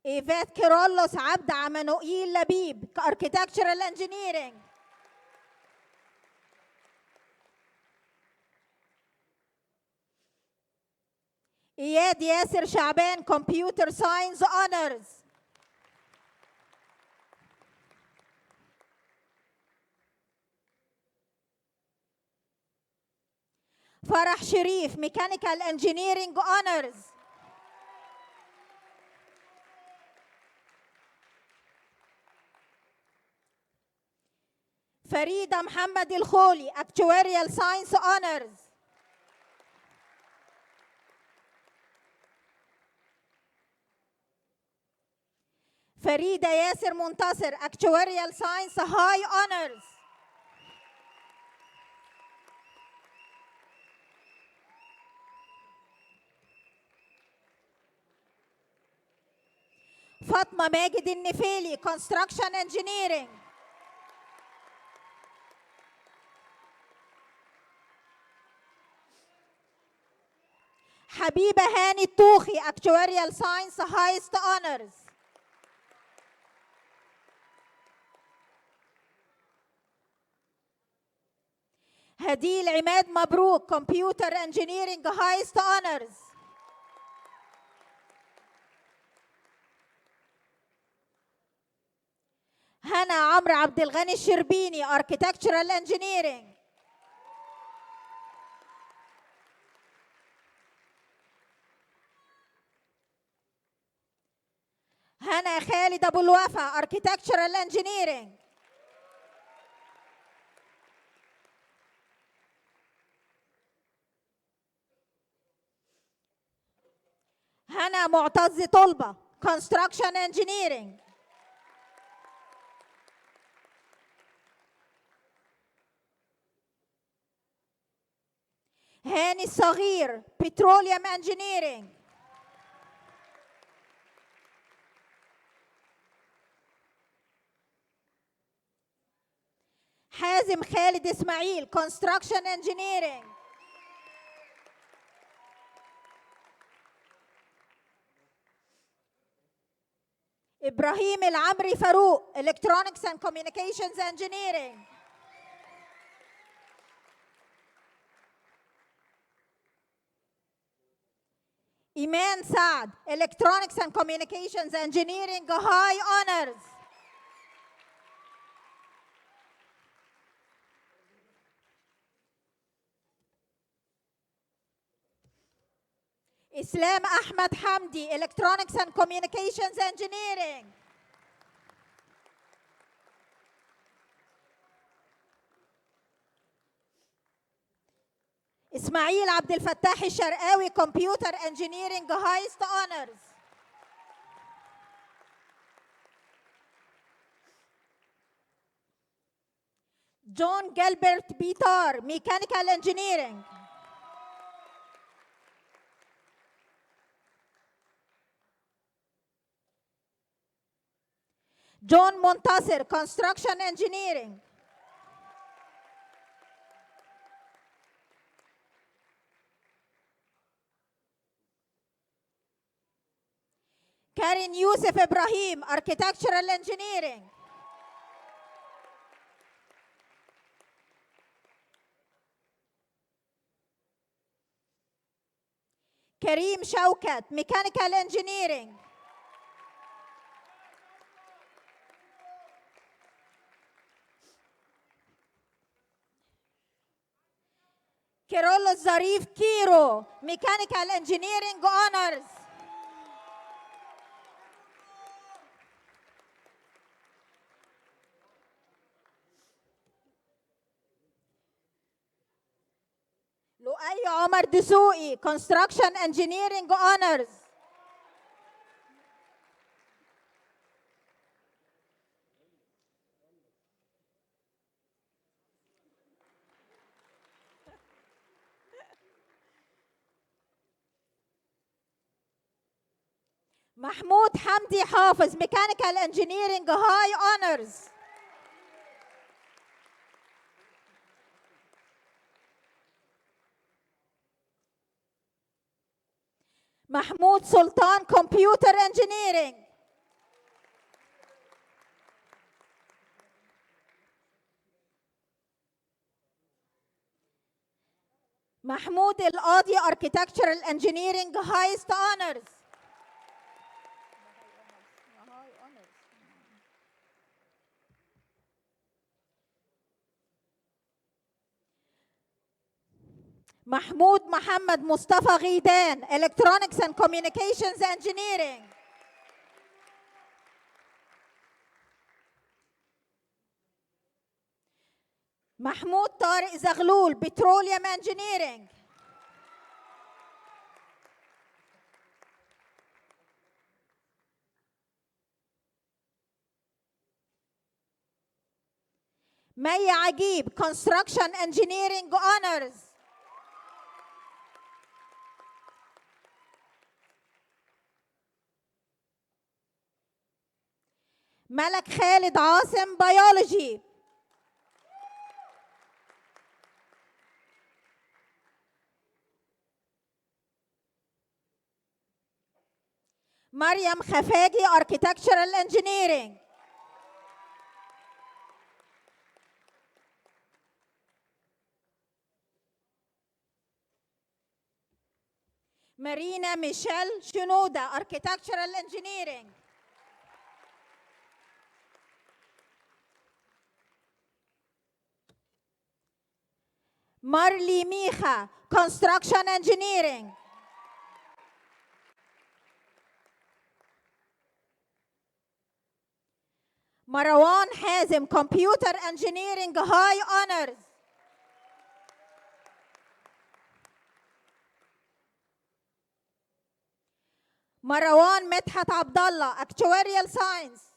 Speaker 5: إيفات كيرلس عبد عمانوئيل لبيب Architectural Engineering. إياد ياسر شعبان Computer Science Honors. فرح شريف Mechanical Engineering Honors. فريدة محمد الخولي Actuarial Science Honors. فريدة ياسر منتصر Actuarial Science High Honors. فاطمة ماجد النفيلي Construction Engineering. حبيبة هاني الطوخي Actuarial Science Highest Honors. هديل عماد مبروك Computer Engineering Highest Honors. هنا عمرو عبد الغني الشربيني Architectural Engineering. هنا خالد أبو الوفا Architectural Engineering. هنا معتز طلبة Construction Engineering. هاني الصغير Petroleum Engineering. حازم خالد إسماعيل Construction Engineering. إبراهيم العمري فاروق Electronics and Communications Engineering. إيمان سعد Electronics and Communications Engineering High Honors. إسلام أحمد حمدي Electronics and Communications Engineering. إسماعيل عبد الفتاح الشرقاوي Computer Engineering Highest Honors. جون جيلبرت بيتار Mechanical Engineering. جون منتصر Construction Engineering. كارين يوسف إبراهيم Architectural Engineering. كريم شوكت Mechanical Engineering. كيرولو الظريف كيرو Mechanical Engineering Honors. لؤي عمر دسوقي Construction Engineering Honors. محمود حمدي حافظ Mechanical Engineering High Honors. محمود سلطان Computer Engineering. محمود القاضي Architectural Engineering Highest Honors. محمود محمد مصطفى غيدان Electronics and Communications Engineering. محمود طارق زغلول Petroleum Engineering. مي عجيب Construction Engineering Honors. ملك خالد عاصم Biology. مريم خفاجي Architectural Engineering. مارينا ميشيل شنودة Architectural Engineering. مارلي ميخا Construction Engineering. مروان حازم Computer Engineering High Honors. مروان مدحت عبد الله Actuarial Science.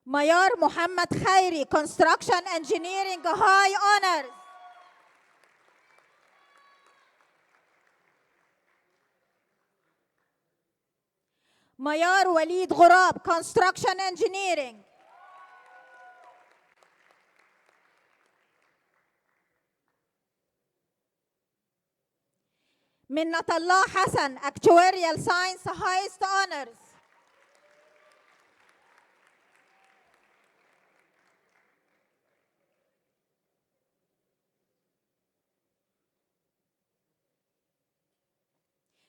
Speaker 5: ميار محمد خيري Construction Engineering High Honors. ميار وليد غراب construction engineering. منة الله حسن actuarial science highest honors.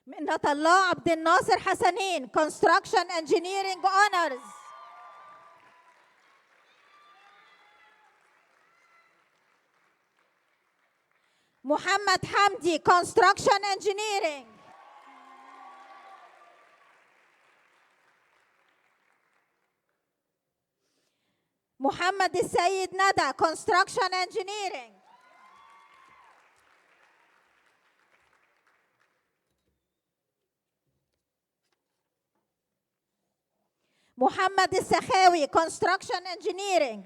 Speaker 5: منة الله عبد الناصر حسنين construction engineering honors. محمد حمدي construction engineering. محمد السيد ندى construction engineering. محمد السخاوي construction engineering.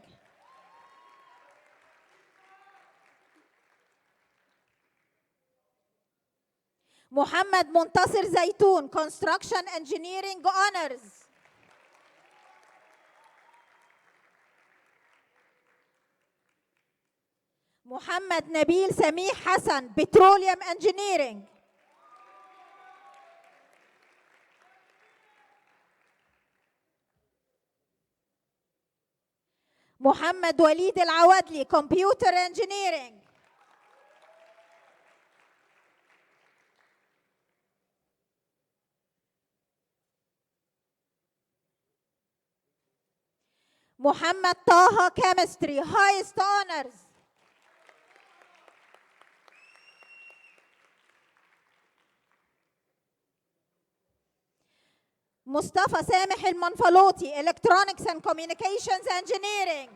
Speaker 5: محمد منتصر زيتون construction engineering honors. محمد نبيل سميح حسن petroleum engineering. محمد وليد العوادلي computer engineering. محمد طه chemistry highest honors. مصطفى سامح المنفلوطي electronics and communications engineering.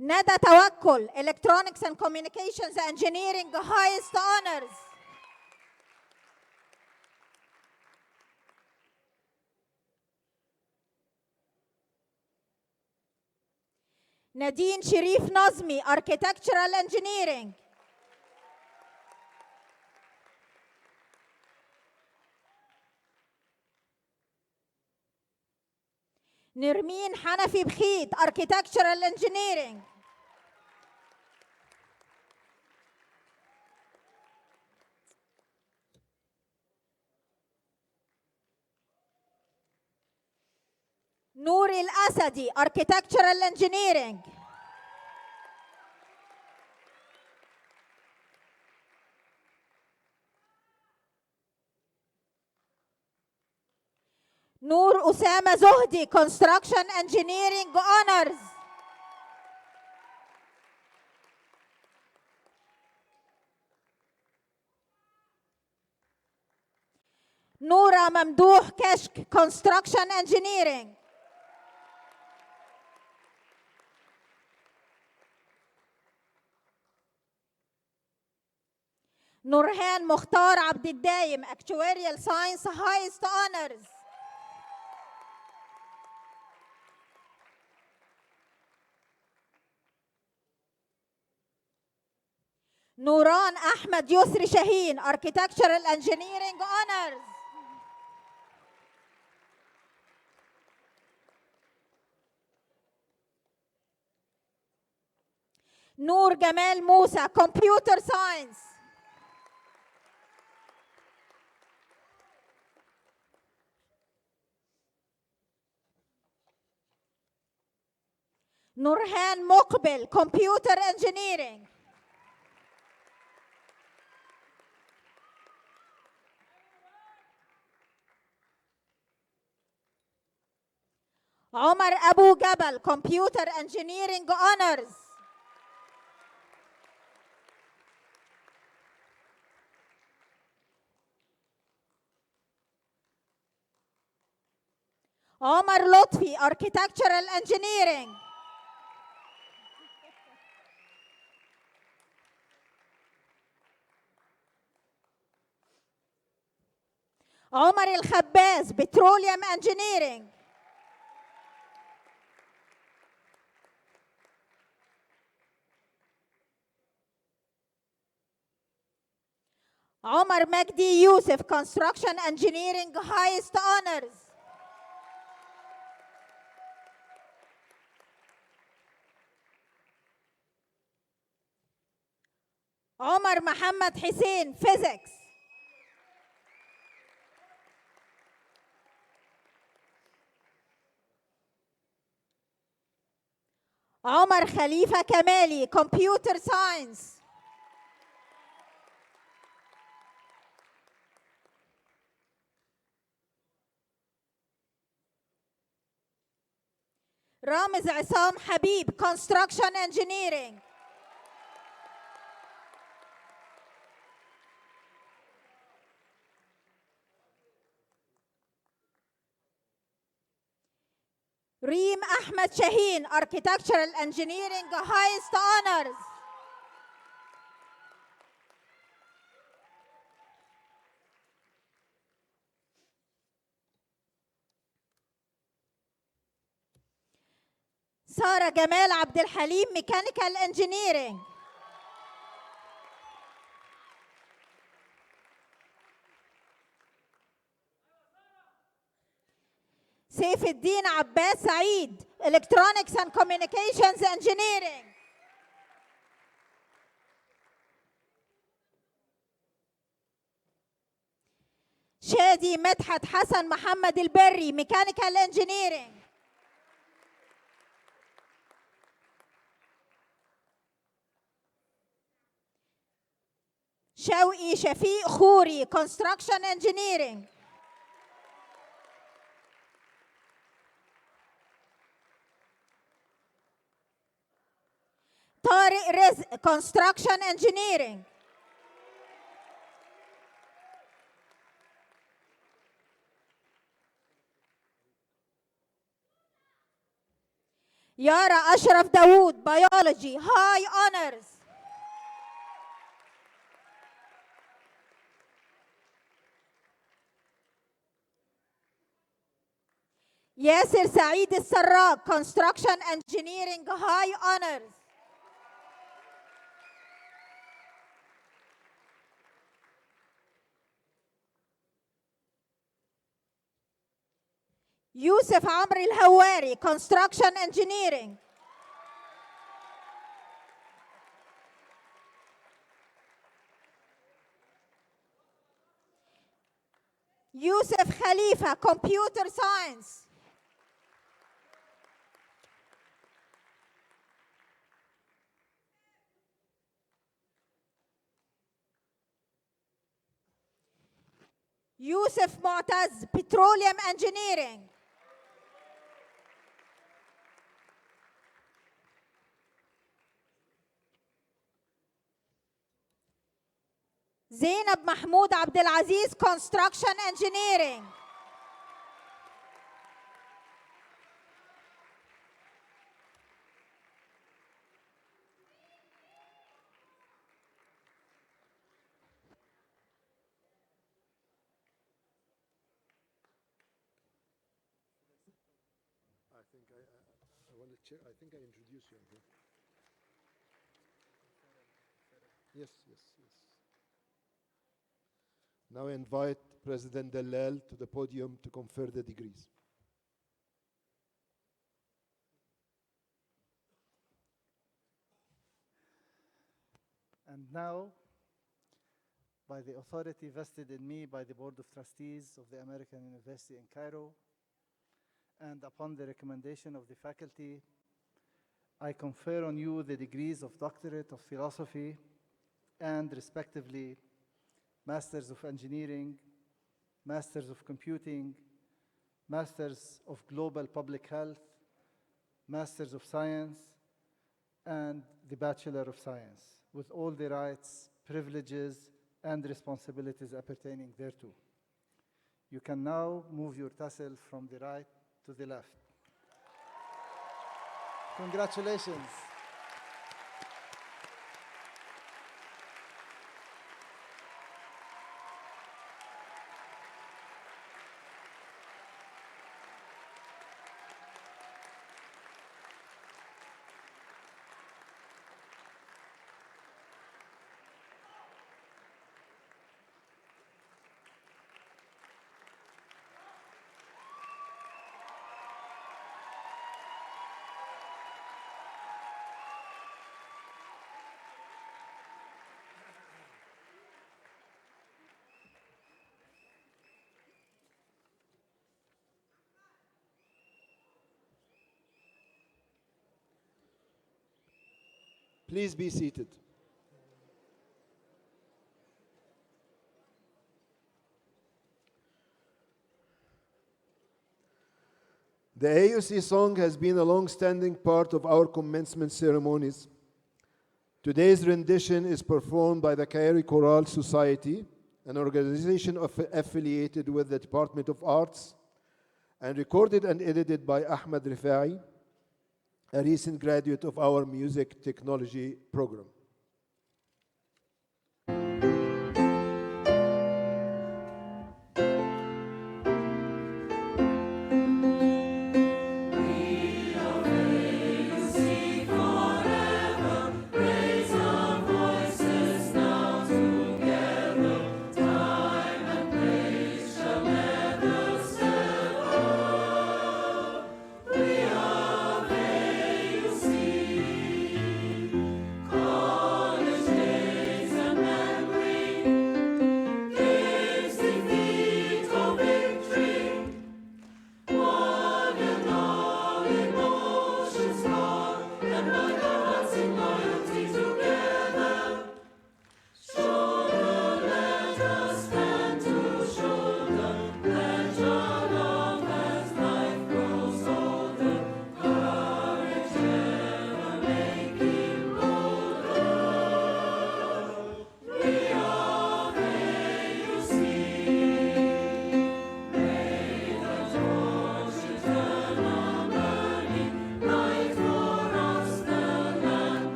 Speaker 5: ندى توكل electronics and communications engineering highest honors. نادين شريف نظمي architectural engineering. نرمين حنفي بخيت architectural engineering. نور الأسدي architectural engineering. نور أسامة زهدي construction engineering honors. نورة ممدوح كشك construction engineering. نورهان مختار عبد الدايم actuarial science highest honors. نوران أحمد يسري شاهين architectural engineering honors. نور جمال موسى computer science. نورهان مقبل computer engineering. عمر أبو جبل computer engineering honors. عمر لطفي architectural engineering. عمر الخباز petroleum engineering. Omar Magdi Yusuf, Construction Engineering, highest honors. Omar Muhammad Hussein, Physics. Omar Khalifa Kamali, Computer Science. Ramiz Isam Habib, Construction Engineering. Reem Ahmed Shaheen, Architectural Engineering, highest honors. Sara Gamal Abdel Halim, Mechanical Engineering. سيف الدين عباس سعيد, Electronics and Communications Engineering. شادي مدحت حسن محمد البري, Mechanical Engineering. شوقي شفيق خوري, Construction Engineering. طارق رزق, Construction Engineering. يارا أشرف داوود, Biology, high honors. ياسر سعيد السراج, Construction Engineering, high honors. يوسف عمرو الهواري, Construction Engineering. يوسف خليفة, Computer Science. يوسف معتز, Petroleum Engineering. زينب محمود عبد العزيز, Construction Engineering.
Speaker 2: I think I introduced you here. Yes. Now I invite President Dalal to the podium to confer the degrees.
Speaker 6: And now, by the authority vested in me by the Board of Trustees of the American University in Cairo, and upon the recommendation of the faculty, I confer on you the degrees of Doctorate of Philosophy and, respectively, Masters of Engineering, Masters of Computing, Masters of Global Public Health, Masters of Science, and the Bachelor of Science, with all the rights, privileges, and responsibilities appertaining thereto. You can now move your tassel from the right to the left. Congratulations.
Speaker 2: Please be seated. The AUC song has been a long-standing part of our commencement ceremonies. Today's rendition is performed by the Cairo Choral Society, an organization affiliated with the Department of Arts, and recorded and edited by Ahmed Rifai, a recent graduate of our music technology program.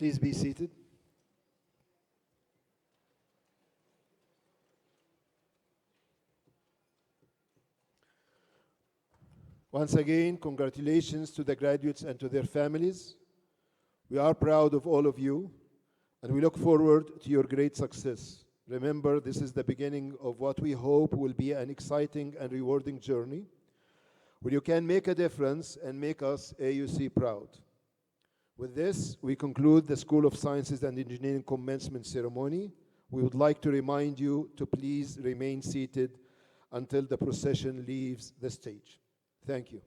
Speaker 2: Please be seated. Once again, congratulations to the graduates and to their families. We are proud of all of you, and we look forward to your great success. Remember, this is the beginning of what we hope will be an exciting and rewarding journey, where you can make a difference and make us AUC proud. With this, we conclude the School of Sciences and Engineering commencement ceremony. We would like to remind you to please remain seated until the procession leaves the stage. Thank you.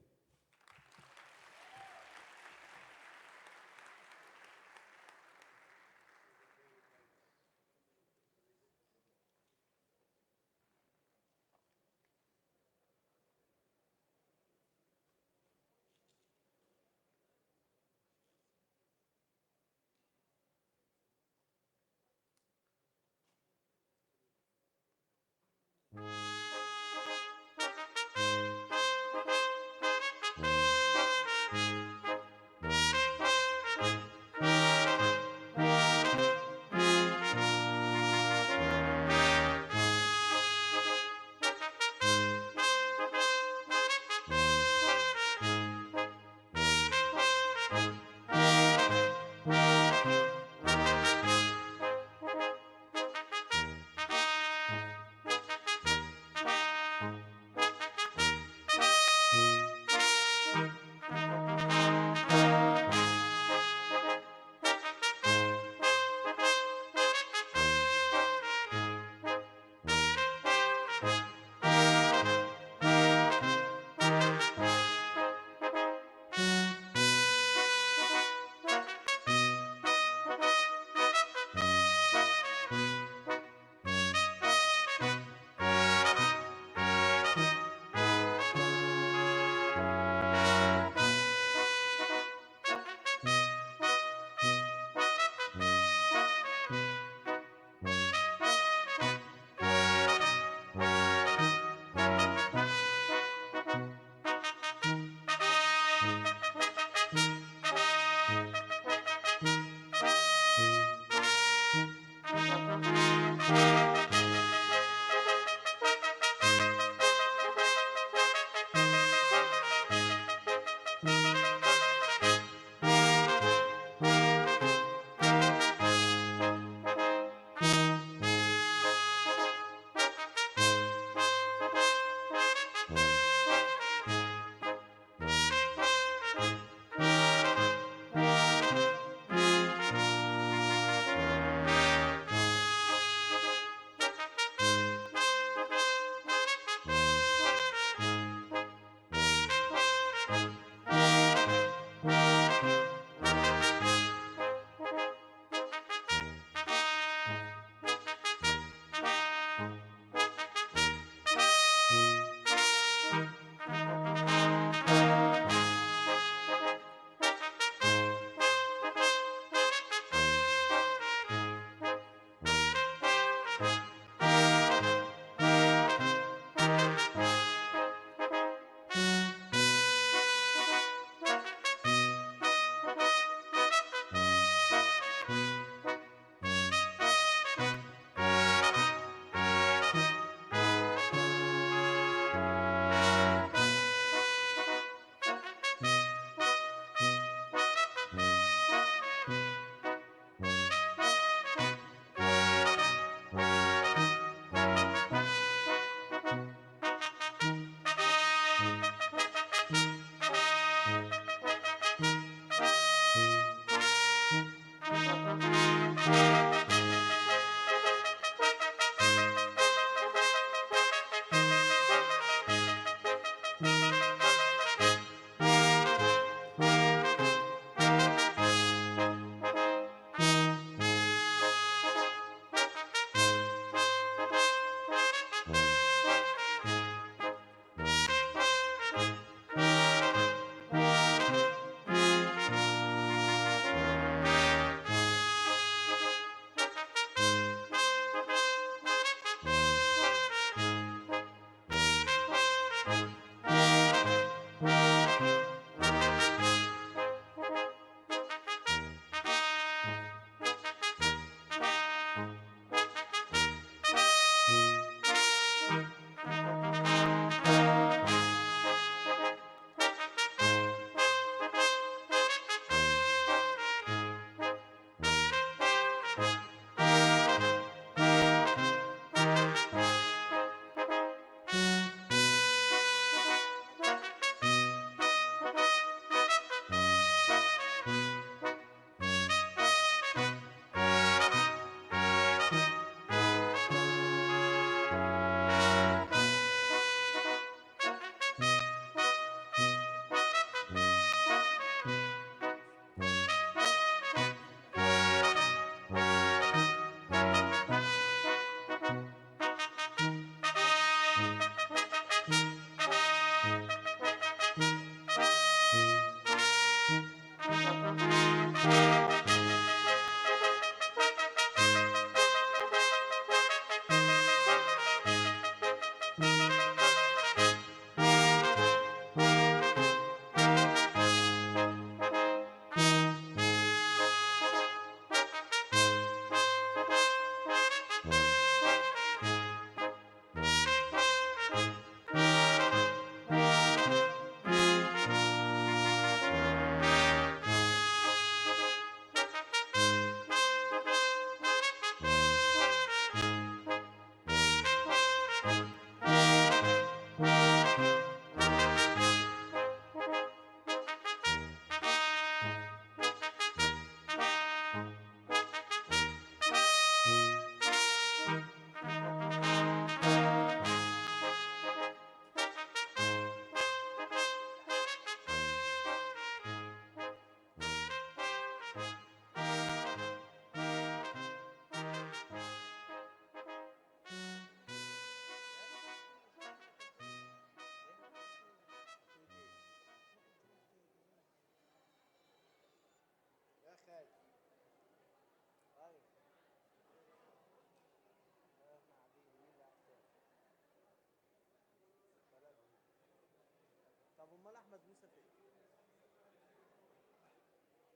Speaker 6: طب امال احمد موسى فين؟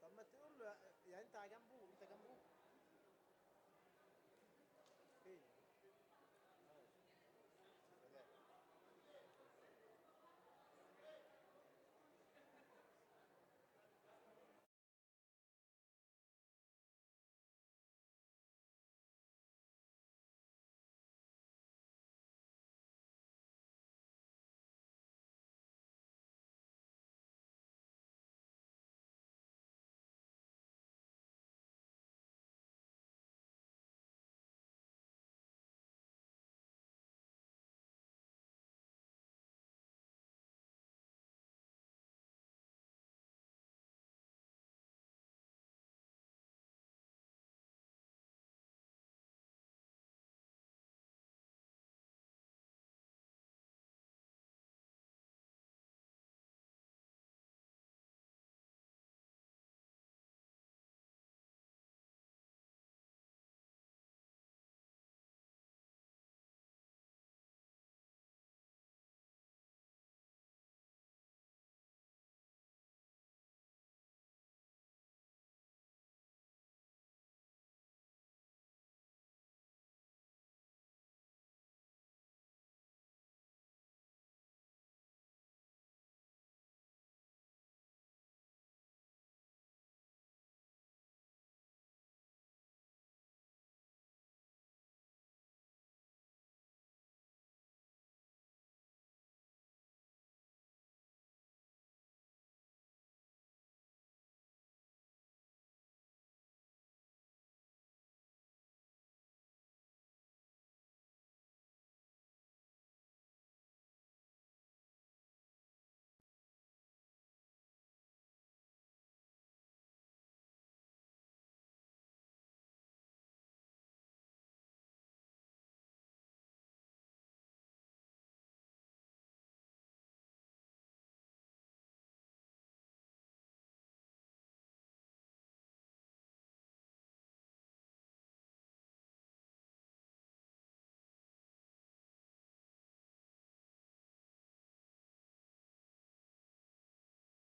Speaker 6: طب ما تقول له يعني انت جنبه